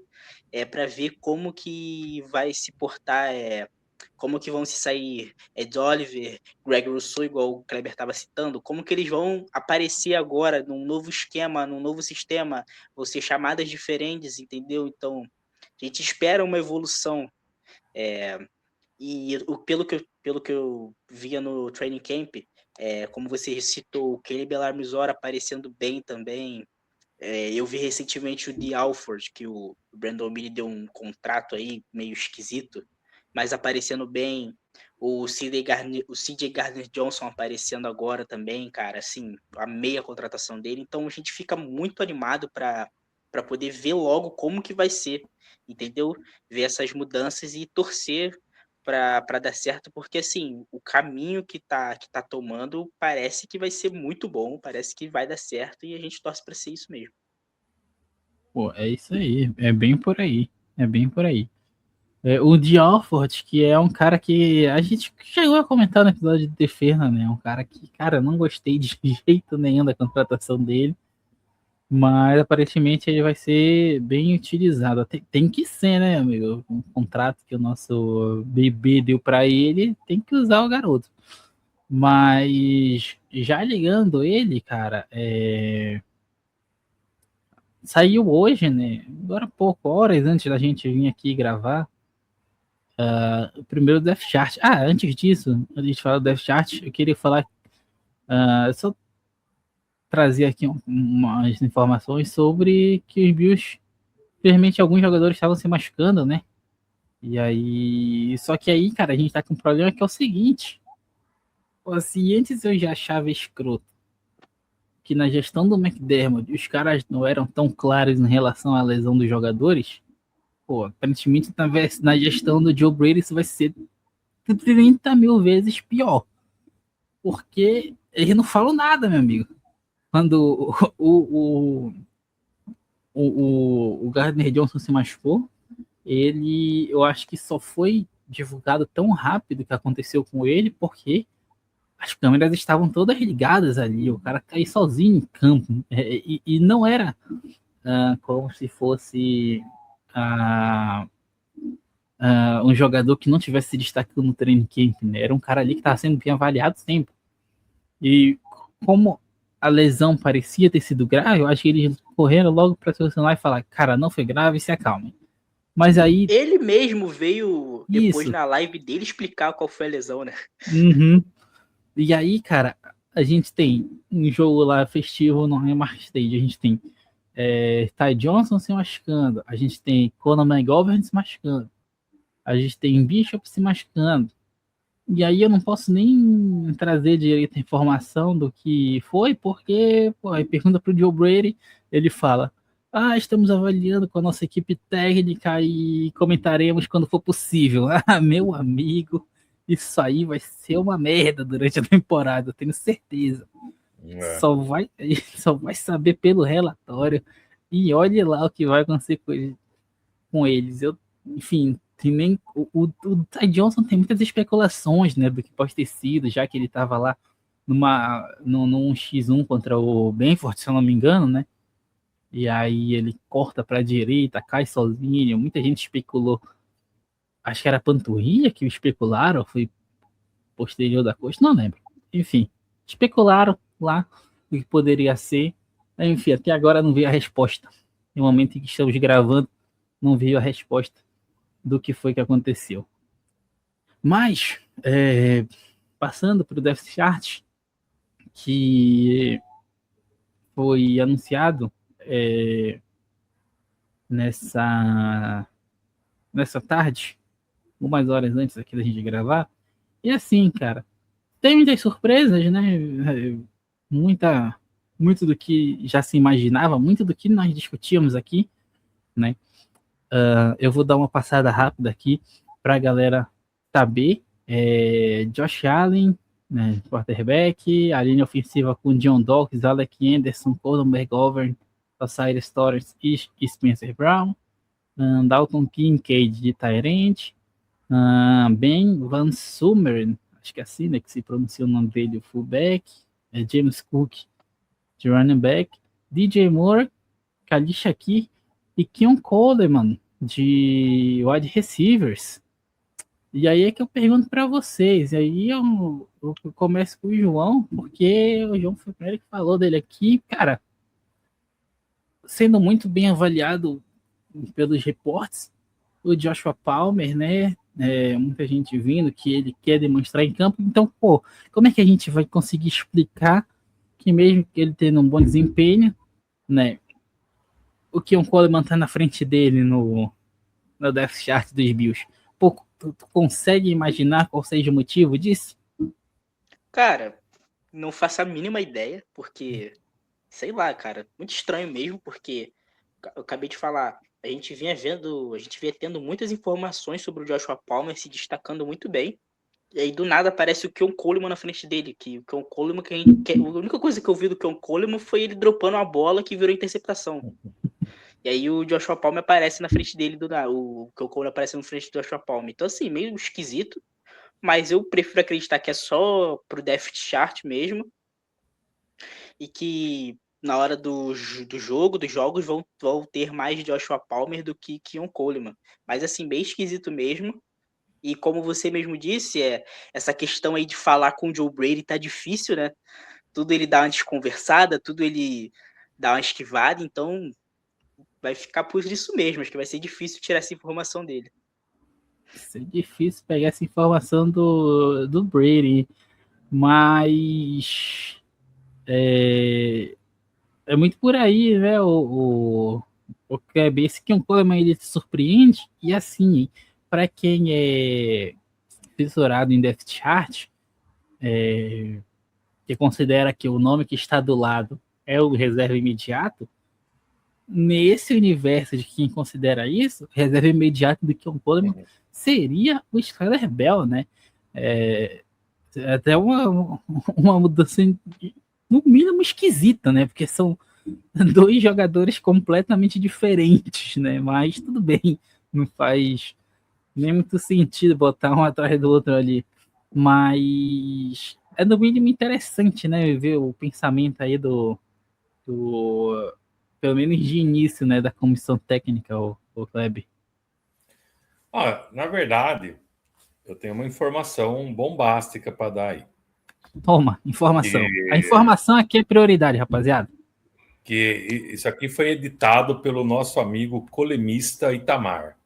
para ver como que vai se portar, como que vão se sair Ed Oliver, Greg Rousseau, igual o Kleber estava citando, como que eles vão aparecer agora num novo esquema, num novo sistema, vão ser chamadas diferentes, entendeu? Então, a gente espera uma evolução. E pelo que eu via no training camp, como você citou, o Caleb Alarmizora aparecendo bem também. Eu vi recentemente o The Alford, que o Brandon Miller deu um contrato aí meio esquisito, mas aparecendo bem. O CJ Gardner Johnson aparecendo agora também, cara, assim, amei a contratação dele. Então a gente fica muito animado para poder ver logo como que vai ser, entendeu? Ver essas mudanças e torcer para dar certo, porque assim, o caminho que tá tomando parece que vai ser muito bom, parece que vai dar certo e a gente torce para ser isso mesmo. Pô, é isso aí, é bem por aí, é bem por aí. O de Alford, que é um cara que a gente chegou a comentar no episódio de defesa, né? Um cara que, cara, não gostei de jeito nenhum da contratação dele, mas aparentemente ele vai ser bem utilizado. Tem que ser, né, amigo? Um contrato que o nosso bebê deu para ele, tem que usar o garoto. Mas já ligando ele, cara, saiu hoje, né? Agora pouco, horas antes da gente vir aqui gravar, o primeiro Death Chart. Antes disso, antes de falar do Death Chart, eu queria falar, só trazer aqui umas informações sobre que os Bills, infelizmente, alguns jogadores estavam se machucando, né? E aí, só que aí, cara, a gente tá com um problema que é o seguinte: se antes eu já achava escroto que na gestão do McDermott os caras não eram tão claros em relação à lesão dos jogadores, pô, aparentemente na gestão do Joe Brady isso vai ser 30 mil vezes pior. Porque ele não falou nada, meu amigo. Quando o Gardner Johnson se machucou, eu acho que só foi divulgado tão rápido que aconteceu com ele, porque as câmeras estavam todas ligadas ali, o cara caiu sozinho em campo, e não era como se fosse um jogador que não tivesse se destacando no training camp, né? Era um cara ali que estava sendo bem avaliado sempre. E como a lesão parecia ter sido grave, eu acho que eles correram logo para solucionar e falar, cara, não foi grave, se acalme. Mas aí... Ele mesmo veio depois Isso. na live dele explicar qual foi a lesão, né? Uhum. E aí, cara, a gente tem um jogo lá festivo no Emirates Stadium, a gente tem Ty Johnson se machucando, a gente tem Conor McGovern se machucando, a gente tem Bishop se machucando. E aí eu não posso nem trazer direito a informação do que foi, porque aí pergunta pro Joe Brady, ele fala, estamos avaliando com a nossa equipe técnica e comentaremos quando for possível. Meu amigo, isso aí vai ser uma merda durante a temporada, eu tenho certeza. Só vai saber pelo relatório e olhe lá o que vai acontecer com eles. Enfim, tem nem o Ty Johnson tem muitas especulações, né, do que pode ter sido, já que ele estava lá num X1 contra o Benford, se eu não me engano, né? E aí ele corta para a direita, cai sozinho. Muita gente especulou, acho que era a panturrilha que especularam, foi posterior da coxa, não lembro. Enfim, especularam lá o que poderia ser. Enfim, até agora não veio a resposta. No momento em que estamos gravando, não veio a resposta do que foi que aconteceu. Mas, passando para o Depth Chart, que foi anunciado nessa tarde, umas horas antes aqui da gente gravar, e assim, cara, tem muitas surpresas, né? Muito do que já se imaginava, muito do que nós discutíamos aqui, né? Eu vou dar uma passada rápida aqui para a galera saber. Josh Allen, né, quarterback, a linha ofensiva com John Dawkins, Alec Anderson, Colin McGovern, Osiris Torres e Spencer Brown, Dalton Kincaid de Tyrant, Ben Van Sumeren, acho que é assim, né, que se pronuncia o nome dele, o fullback, James Cook de running back, DJ Moore, Khalil Shakir e Keon Coleman de wide receivers. E aí é que eu pergunto para vocês, e aí eu começo com o João, porque o João foi o primeiro que falou dele aqui, cara, sendo muito bem avaliado pelos reportes, o Joshua Palmer, né, muita gente vindo que ele quer demonstrar em campo, então, pô, como é que a gente vai conseguir explicar que mesmo que ele tendo um bom desempenho, né, o Keon Coleman tá na frente dele no Depth Chart dos Bills? Pô, tu consegue imaginar qual seja o motivo disso? Cara, não faço a mínima ideia, porque, sei lá, cara, muito estranho mesmo, porque eu acabei de falar, a gente vinha tendo muitas informações sobre o Joshua Palmer se destacando muito bem, e aí do nada aparece o Keon Coleman na frente dele, que o Keon Coleman, a única coisa que eu vi do Keon Coleman foi ele dropando a bola que virou interceptação. E aí o Joshua Palmer aparece na frente dele, o Keon Coleman aparece na frente do Joshua Palmer. Então assim, meio esquisito, mas eu prefiro acreditar que é só pro Depth Chart mesmo, e que na hora dos jogos vão ter mais Joshua Palmer do que Keon Coleman. Mas assim, bem esquisito mesmo. E como você mesmo disse, essa questão aí de falar com o Joe Brady tá difícil, né? Tudo ele dá uma desconversada, tudo ele dá uma esquivada, então vai ficar por isso mesmo. Acho que vai ser difícil tirar essa informação dele. É difícil pegar essa informação do Brady, mas é muito por aí, né? O esse que é um Coleman, ele te surpreende, e assim, para quem é fissurado em Depth Chart, que considera que o nome que está do lado é o reserva imediato, nesse universo de quem considera isso, reserva imediato do Keon Coleman seria o Skyler Bell, né? Até uma mudança, no mínimo, esquisita, né? Porque são dois jogadores completamente diferentes, né? Mas tudo bem, não faz nem muito sentido botar um atrás do outro ali. Mas é no mínimo interessante, né? Ver o pensamento aí do pelo menos de início, né, da comissão técnica, o Kleber. Na verdade, eu tenho uma informação bombástica para dar aí. Toma, informação. A informação aqui é prioridade, rapaziada. Que isso aqui foi editado pelo nosso amigo colemista Itamar.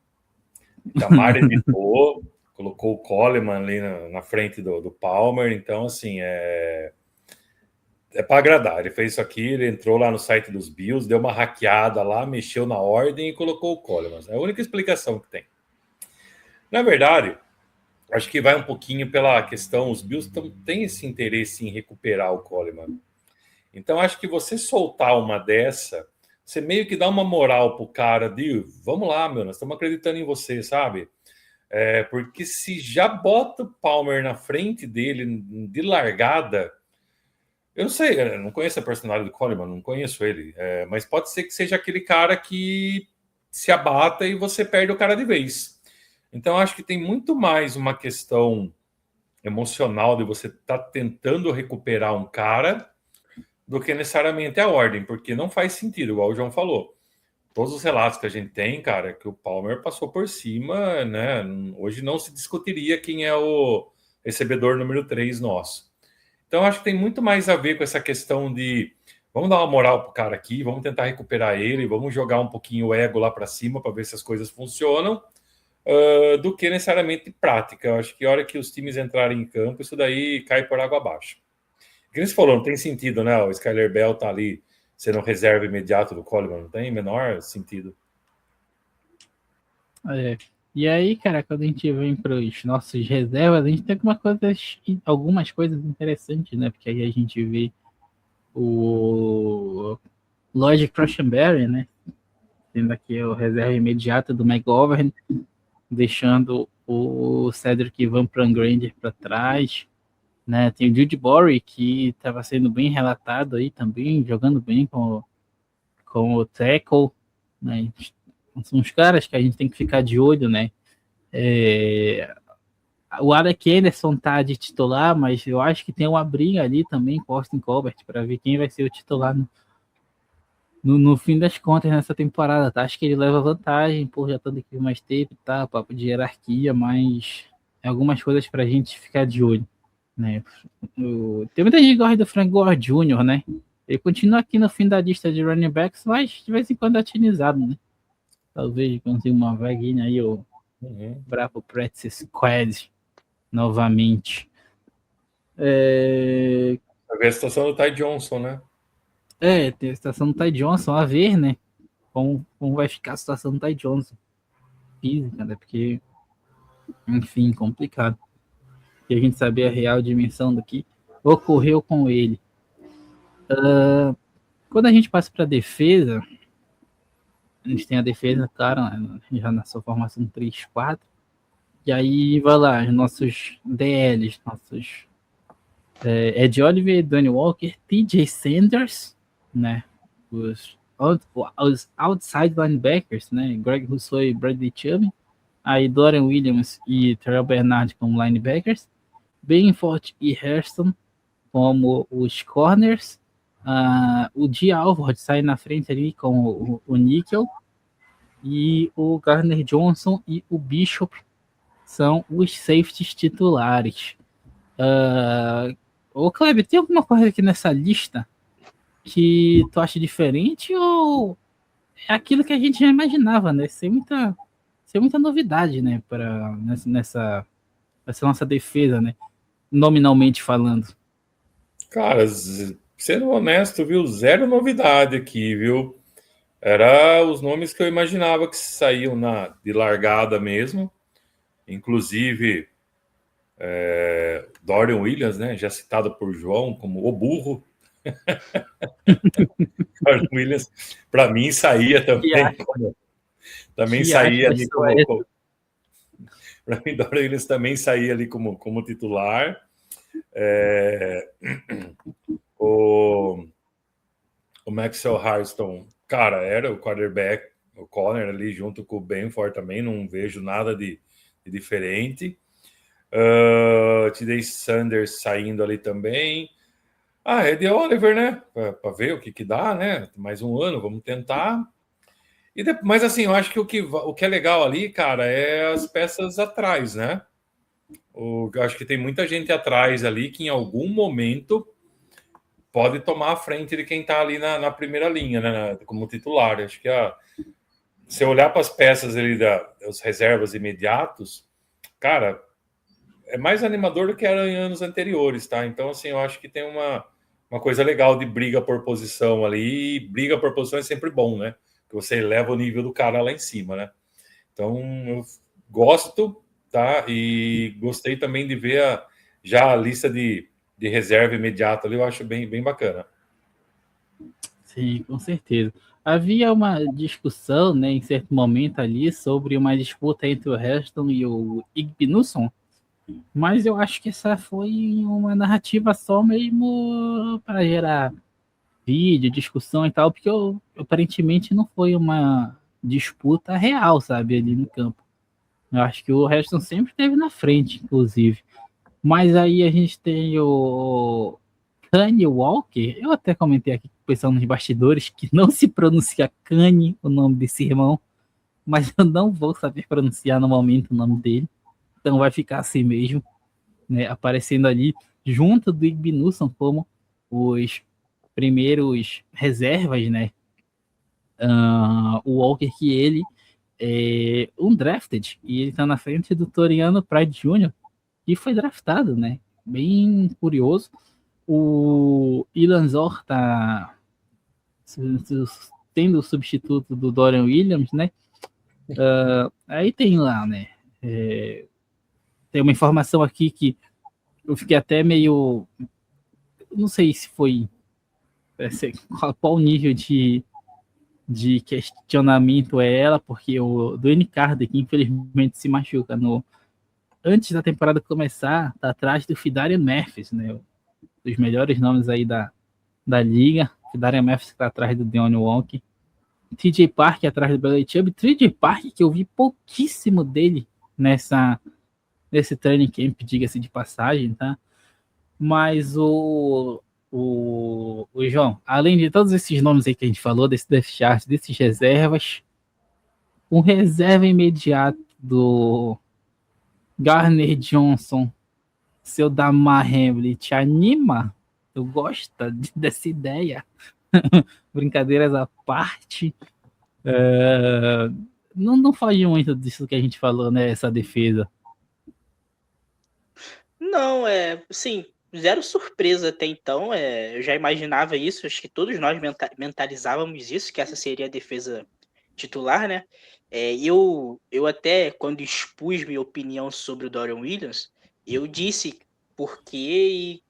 Itamar editou, colocou o Coleman ali na frente do Palmer, então, assim, é para agradar. Ele fez isso aqui, ele entrou lá no site dos Bills, deu uma hackeada lá, mexeu na ordem e colocou o Coleman. É a única explicação que tem. Na verdade, acho que vai um pouquinho pela questão, os Bills têm esse interesse em recuperar o Coleman. Então, acho que você soltar uma dessa, você meio que dá uma moral pro cara de, vamos lá, meu, nós estamos acreditando em você, sabe? Porque se já bota o Palmer na frente dele de largada, eu não sei, eu não conheço a personalidade do Coleman, não conheço ele, mas pode ser que seja aquele cara que se abata e você perde o cara de vez. Então, acho que tem muito mais uma questão emocional de você estar tentando recuperar um cara do que necessariamente a ordem, porque não faz sentido, igual o João falou. Todos os relatos que a gente tem, cara, que o Palmer passou por cima, né? Hoje não se discutiria quem é o recebedor número 3 nosso. Então, acho que tem muito mais a ver com essa questão de vamos dar uma moral pro cara aqui, vamos tentar recuperar ele, vamos jogar um pouquinho o ego lá para cima para ver se as coisas funcionam, do que necessariamente prática. Eu acho que a hora que os times entrarem em campo, isso daí cai por água abaixo. O que você falou, não tem sentido, né? O Skyler Bell tá ali sendo reserva imediato do Coleman, não tem menor sentido. E aí, cara, quando a gente vem para os nossos reservas, a gente tem algumas coisas interessantes, né? Porque aí a gente vê o Lloyd Cushenberry, né? Tendo aqui o reserva imediato do McGovern, deixando o Cedric Van Prangrander para trás, né? Tem o Jude Borey, que estava sendo bem relatado aí também, jogando bem com o tackle, né? São os caras que a gente tem que ficar de olho, né? O Alec Anderson tá de titular, mas eu acho que tem uma briga ali também com o Austin Colbert para ver quem vai ser o titular no fim das contas nessa temporada, tá? Acho que ele leva vantagem por já todo aqui mais tempo, tá? Papo de hierarquia, mas algumas coisas pra gente ficar de olho, né? Tem muita gente que gosta do Frank Gore Jr., né? Ele continua aqui no fim da lista de running backs, mas de vez em quando é utilizado, né? Talvez consiga uma vaguinha aí, o bravo Practice Squad novamente. Vai ver a situação do Ty Johnson, né? Tem a situação do Ty Johnson, a ver, né? Como vai ficar a situação do Ty Johnson. Física, né? Porque, enfim, complicado. E a gente saber a real dimensão do que ocorreu com ele. Quando a gente passa para a defesa, a gente tem a defesa, claro, já na sua formação 3-4. E aí vai lá, os nossos DLs, nossos Ed Oliver, Danny Walker, TJ Sanders, né? Os outside linebackers, né? Greg Rousseau e Bradley Chubb. Aí Dorian Williams e Terrell Bernard como linebackers. Benford e Hairston como os corners. O Dia Alford sai na frente ali com o Nickel. E o Gardner Johnson e o Bishop são os safeties titulares. Ô Kleber, tem alguma coisa aqui nessa lista que tu acha diferente ou é aquilo que a gente já imaginava, né? Sem muita novidade, né? Nessa nossa defesa, né? Nominalmente falando. Cara, sendo honesto, viu? Zero novidade aqui, viu? Era os nomes que eu imaginava que saíam de largada mesmo. Inclusive, Dorian Williams, né? Já citado por João como o burro. Dorian Williams, para mim, saía também. Também saía ali como. Para mim, Dorian Williams também saía ali como titular. O Maxwell Hairston, cara, era o quarterback, o corner ali junto com o Benford também, não vejo nada de diferente. TJ Sanders saindo ali também. Ed Oliver, né? Para ver o que dá, né? Mais um ano, vamos tentar. Mas assim, eu acho que o que é legal ali, cara, é as peças atrás, né? Eu acho que tem muita gente atrás ali que em algum momento pode tomar a frente de quem está ali na primeira linha, né? Como titular. Acho que se olhar para as peças ali das reservas imediatos, cara, é mais animador do que era em anos anteriores, tá? Então, assim, eu acho que tem uma coisa legal de briga por posição ali. E briga por posição é sempre bom, né? Que você eleva o nível do cara lá em cima, né? Então, eu gosto, tá? E gostei também de ver já a lista de reserva imediata ali, eu acho bem bacana. Sim, com certeza. Havia uma discussão, né, em certo momento ali, sobre uma disputa entre o Heston e o Igbinusson, mas eu acho que essa foi uma narrativa só mesmo para gerar vídeo, discussão e tal, porque aparentemente não foi uma disputa real, sabe, ali no campo. Eu acho que o Heston sempre esteve na frente, inclusive. Mas aí a gente tem o Kanye Walker. Eu até comentei aqui com o pessoal nos bastidores que não se pronuncia Kanye, o nome desse irmão, mas eu não vou saber pronunciar no momento o nome dele. Então vai ficar assim mesmo, né? Aparecendo ali junto do Igbinusson como os primeiros reservas, né? O Walker que ele é undrafted e ele tá na frente do Toriano Pride Jr., que foi draftado, né? Bem curioso. O Ilanzor tá tendo o substituto do Dorian Williams, né? Aí tem lá, né? Tem uma informação aqui que eu fiquei até meio. Não sei se foi. Qual o nível de questionamento é ela, porque o Dwayne Carter, que infelizmente se machuca antes da temporada começar, tá atrás do Fidarian Memphis, né? Dos melhores nomes aí da liga. Fidarian Memphis tá atrás do Deone Walker. TJ Park atrás do Bradley Chubb. TJ Park, que eu vi pouquíssimo dele nesse training camp, diga-se de passagem, tá? Mas o João, além de todos esses nomes aí que a gente falou, desse depth chart, desses reservas, um reserva imediato do Garner Johnson, seu Damar Hamlin, te anima? Tu gosta dessa ideia? Brincadeiras à parte, não foge muito disso que a gente falou, né? Essa defesa. Não, sim, zero surpresa até então. Eu já imaginava isso, acho que todos nós mentalizávamos isso, que essa seria a defesa titular, né? Eu até, quando expus minha opinião sobre o Dorian Williams, eu disse porque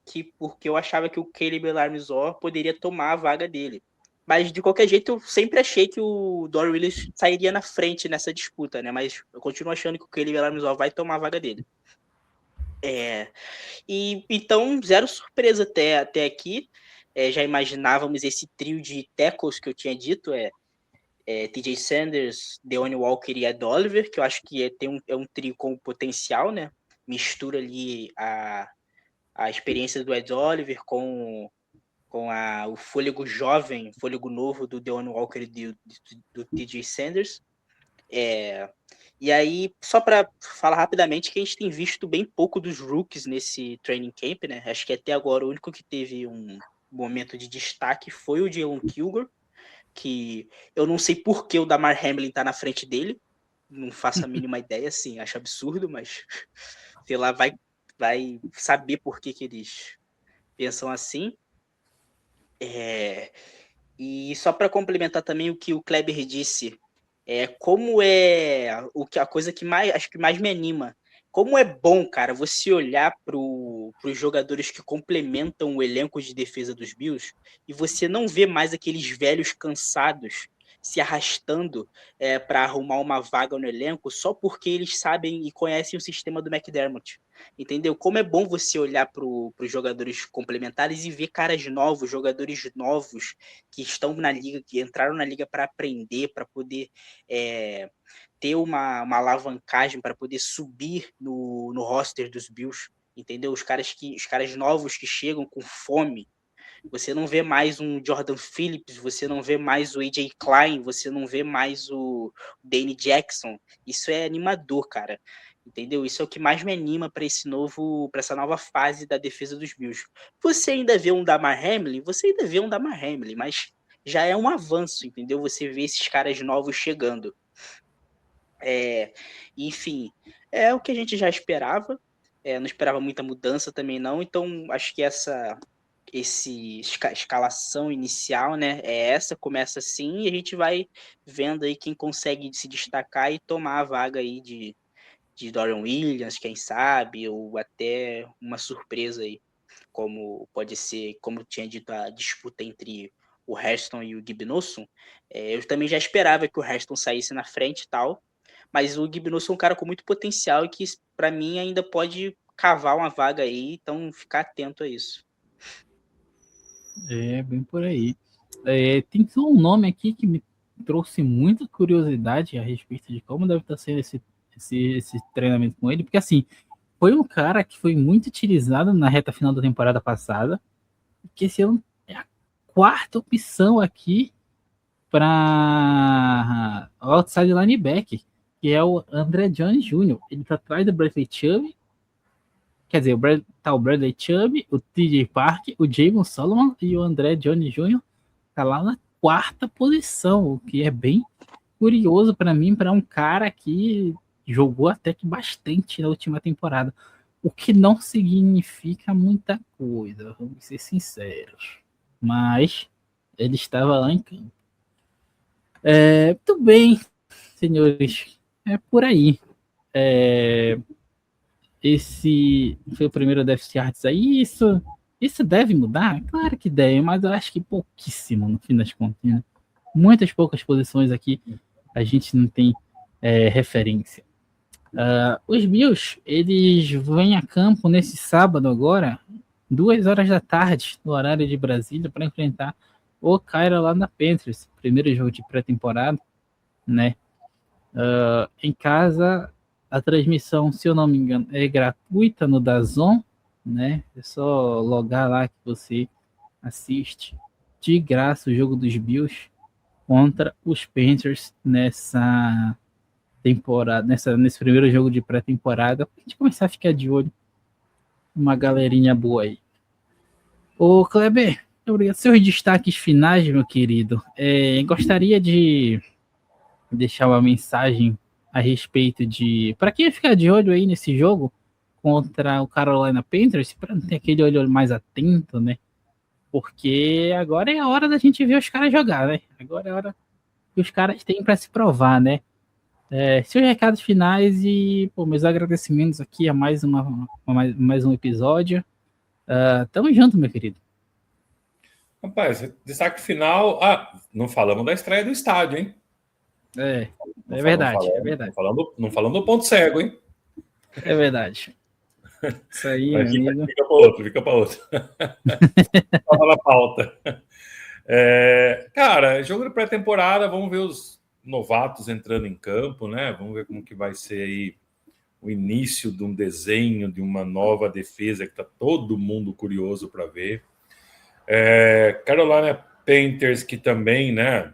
eu achava que o Caleb Larmizor poderia tomar a vaga dele. Mas, de qualquer jeito, eu sempre achei que o Dorian Williams sairia na frente nessa disputa, né? Mas eu continuo achando que o Caleb Larmizor vai tomar a vaga dele. E então, zero surpresa até aqui. Já imaginávamos esse trio de tackles que eu tinha dito, TJ Sanders, Deone Walker e Ed Oliver, que eu acho que é um trio com potencial, né? Mistura ali a experiência do Ed Oliver com o fôlego jovem, fôlego novo do Deone Walker e do TJ Sanders. E aí, só para falar rapidamente, que a gente tem visto bem pouco dos rookies nesse training camp, né? Acho que até agora o único que teve um momento de destaque foi o Jalen Kilgore, que eu não sei por que o Damar Hamlin tá na frente dele, não faço a mínima ideia, assim, acho absurdo, mas sei lá, vai saber por que eles pensam assim. E só para complementar também o que o Kleber disse, como a coisa que mais, acho que mais me anima como é bom, cara, você olhar para os jogadores que complementam o elenco de defesa dos Bills e você não vê mais aqueles velhos cansados se arrastando para arrumar uma vaga no elenco só porque eles sabem e conhecem o sistema do McDermott. Entendeu? Como é bom você olhar para os jogadores complementares e ver caras novos, jogadores novos que estão na liga, que entraram na liga para aprender, para poder ter uma alavancagem, para poder subir no roster dos Bills. Entendeu? Os caras novos que chegam com fome. Você não vê mais um Jordan Phillips, você não vê mais o AJ Klein, você não vê mais o Danny Jackson. Isso é animador, cara. Entendeu? Isso é o que mais me anima para essa nova fase da defesa dos Bills. Você ainda vê um Damar Hamlin? Você ainda vê um Damar Hamlin, mas já é um avanço, entendeu? Você vê esses caras novos chegando. Enfim, é o que a gente já esperava. Não esperava muita mudança também não. Então, acho que essa escalação inicial, né, começa assim, e a gente vai vendo aí quem consegue se destacar e tomar a vaga aí de Dorian Williams, quem sabe, ou até uma surpresa aí, como pode ser, como eu tinha dito, a disputa entre o Hairston e o Gibnusson. Eu também já esperava que o Hairston saísse na frente e tal, mas o Gibnusson é um cara com muito potencial e que, para mim, ainda pode cavar uma vaga aí, então ficar atento a isso. Bem por aí. Tem só um nome aqui que me trouxe muita curiosidade a respeito de como deve estar sendo esse treinamento com ele, porque assim, foi um cara que foi muito utilizado na reta final da temporada passada, que esse ano é a quarta opção aqui para outside linebacker, que é o André Jones Jr. Ele está atrás do Bradley Chubb. Quer dizer, tá o Bradley Chubb, o TJ Park, o Javon Solomon e o André Jones Jr. tá lá na quarta posição, o que é bem curioso para mim, para um cara que jogou até que bastante na última temporada. O que não significa muita coisa, vamos ser sinceros. Mas ele estava lá em campo. Muito bem, senhores. É por aí. Esse foi o primeiro Death Yards aí. Isso deve mudar? Claro que deve, mas eu acho que pouquíssimo no fim das contas. Né? Muitas poucas posições aqui a gente não tem referência. Os Bills, eles vêm a campo nesse sábado agora, 2 horas da tarde, no horário de Brasília, para enfrentar o Carolina Panthers, primeiro jogo de pré-temporada, né? Em casa, a transmissão, se eu não me engano, é gratuita no DAZN, né? É só logar lá que você assiste de graça o jogo dos Bills contra os Panthers nessa temporada, nesse primeiro jogo de pré-temporada, pra gente começar a ficar de olho. Uma galerinha boa aí. Ô, Kleber, obrigado. Seus destaques finais, meu querido. Gostaria de deixar uma mensagem a respeito de... Para quem ficar de olho aí nesse jogo contra o Carolina Panthers, para ter aquele olho mais atento, né? Porque agora é a hora da gente ver os caras jogar, né? Agora é a hora que os caras têm para se provar, né? Seus recados finais e meus agradecimentos aqui a mais um episódio. Tamo junto, meu querido. Rapaz, destaque final. Não falamos da estreia do estádio, hein? É verdade. Não falando do ponto cego, hein? É verdade. Isso aí, meu amigo. Fica para outro. Tava na pauta. Cara, jogo de pré-temporada, vamos ver os novatos entrando em campo, né? Vamos ver como que vai ser aí o início de um desenho de uma nova defesa que tá todo mundo curioso para ver. Carolina Panthers, que também, né?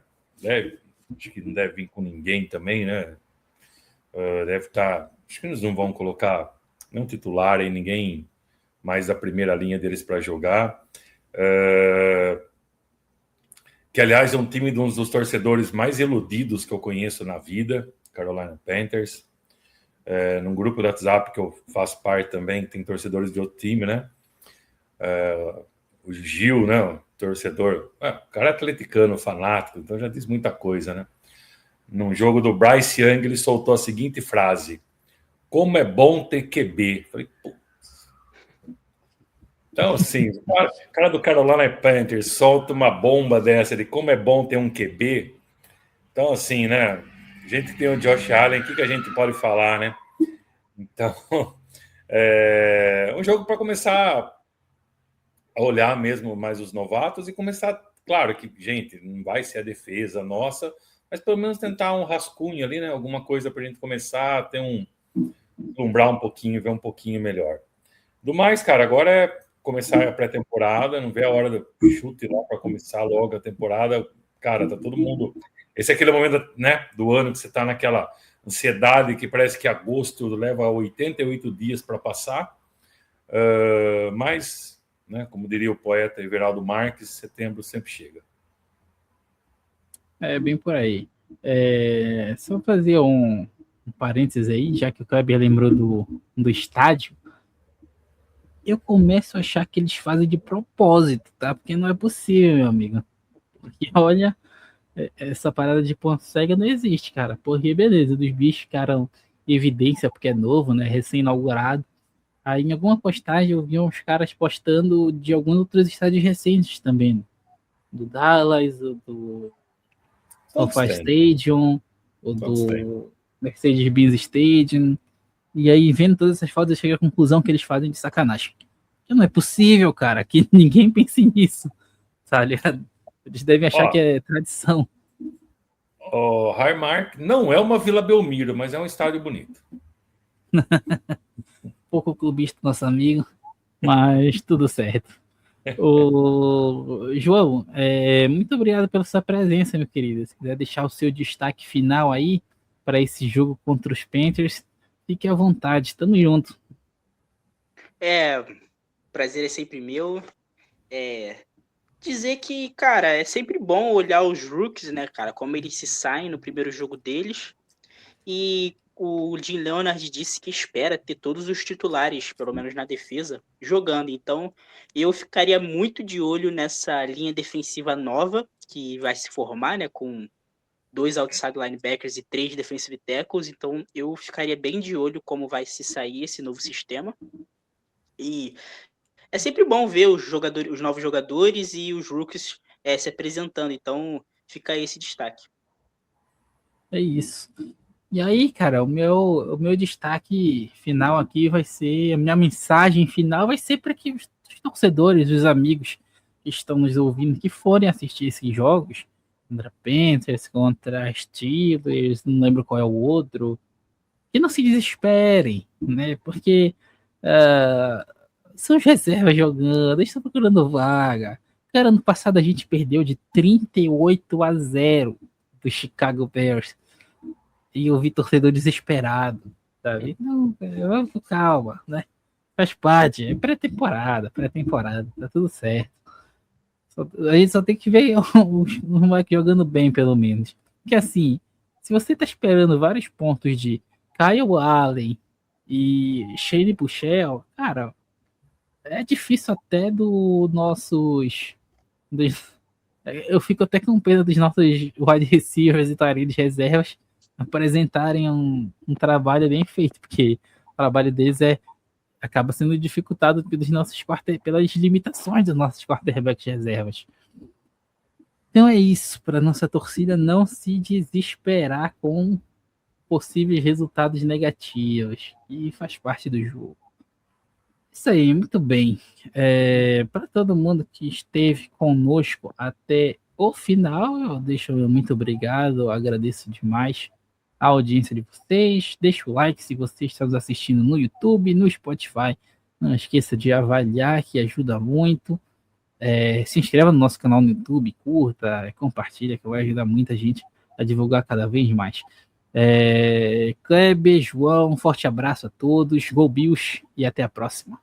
Acho que não deve vir com ninguém também, né? Deve estar. Acho que eles não vão colocar nenhum titular aí, ninguém mais da primeira linha deles para jogar. Que, aliás, é um time de um dos torcedores mais iludidos que eu conheço na vida, Carolina Panthers. Num grupo do WhatsApp que eu faço parte também, tem torcedores de outro time, né? O Gil, né? O torcedor. O cara é atleticano, fanático, então já diz muita coisa, né? Num jogo do Bryce Young, ele soltou a seguinte frase: como é bom ter QB. Falei, pô. Então, assim, o cara do Carolina Panthers solta uma bomba dessa de como é bom ter um QB. Então, assim, né? A gente tem o Josh Allen, o que a gente pode falar, né? Então, um jogo para começar a olhar mesmo mais os novatos e começar, claro que, gente, não vai ser a defesa nossa, mas pelo menos tentar um rascunho ali, né? Alguma coisa para a gente começar a ter deslumbrar um pouquinho, ver um pouquinho melhor. Do mais, cara, agora é começar a pré-temporada, não vê a hora do chute lá para começar logo a temporada. Cara, tá todo mundo. Esse é aquele momento, né, do ano que você tá naquela ansiedade que parece que agosto leva 88 dias para passar. Mas, né, como diria o poeta Everaldo Marques, setembro sempre chega. É bem por aí. Só fazer um parênteses aí, já que o Kleber lembrou do estádio. Eu começo a achar que eles fazem de propósito, tá? Porque não é possível, meu amigo. Porque olha, essa parada de ponto cega não existe, cara. Porque beleza, dos bichos ficaram em evidência porque é novo, né? Recém-inaugurado. Aí em alguma postagem eu vi uns caras postando de alguns outros estádios recentes também. Do Dallas, do SoFi Stadium, o do Mercedes-Benz Stadium. E aí, vendo todas essas fotos, eu cheguei à conclusão que eles fazem de sacanagem. Que não é possível, cara, que ninguém pense nisso. Sabe? Eles devem achar que é tradição. O Highmark não é uma Vila Belmiro, mas é um estádio bonito. Pouco clubista, nosso amigo, mas tudo certo. João, muito obrigado pela sua presença, meu querido. Se quiser deixar o seu destaque final aí para esse jogo contra os Panthers, fique à vontade. Tamo junto. Prazer é sempre meu. Dizer que, cara, é sempre bom olhar os rookies, né, cara, como eles se saem no primeiro jogo deles. E o Jim Leonhard disse que espera ter todos os titulares, pelo menos na defesa, jogando. Então, eu ficaria muito de olho nessa linha defensiva nova que vai se formar, né, com 2 outside linebackers e 3 defensive tackles. Então, eu ficaria bem de olho como vai se sair esse novo sistema. E é sempre bom ver os novos jogadores e os rookies se apresentando. Então, fica aí esse destaque. É isso. E aí, cara, o meu destaque final aqui vai ser, a minha mensagem final vai ser para que os torcedores, os amigos que estão nos ouvindo, que forem assistir esses jogos, contra Panthers, contra Steelers, não lembro qual é o outro, que não se desesperem, né? Porque são as reservas jogando, eles estão procurando vaga. Cara, ano passado a gente perdeu de 38-0 do Chicago Bears. E eu vi torcedor desesperado, sabe? Não, vamos com calma, né? Faz parte, é pré-temporada, tá tudo certo. A gente só tem que ver os moleques jogando bem, pelo menos. Porque assim, se você tá esperando vários pontos de Kyle Allen e Shane Buechele, cara, é difícil até eu fico até com pena dos nossos wide receivers e talentos reservas apresentarem um trabalho bem feito, porque o trabalho deles acaba sendo dificultado pelas limitações dos nossos quarterbacks reservas. Então é isso, para nossa torcida não se desesperar com possíveis resultados negativos, e faz parte do jogo. Isso aí, muito bem. Para todo mundo que esteve conosco até o final, eu deixo muito obrigado, eu agradeço demais a audiência de vocês. Deixa o like se você está nos assistindo no YouTube, no Spotify. Não esqueça de avaliar, que ajuda muito. Se inscreva no nosso canal no YouTube, curta, compartilha, que vai ajudar muita gente a divulgar cada vez mais. Kleber, João, um forte abraço a todos, Go Bills e até a próxima.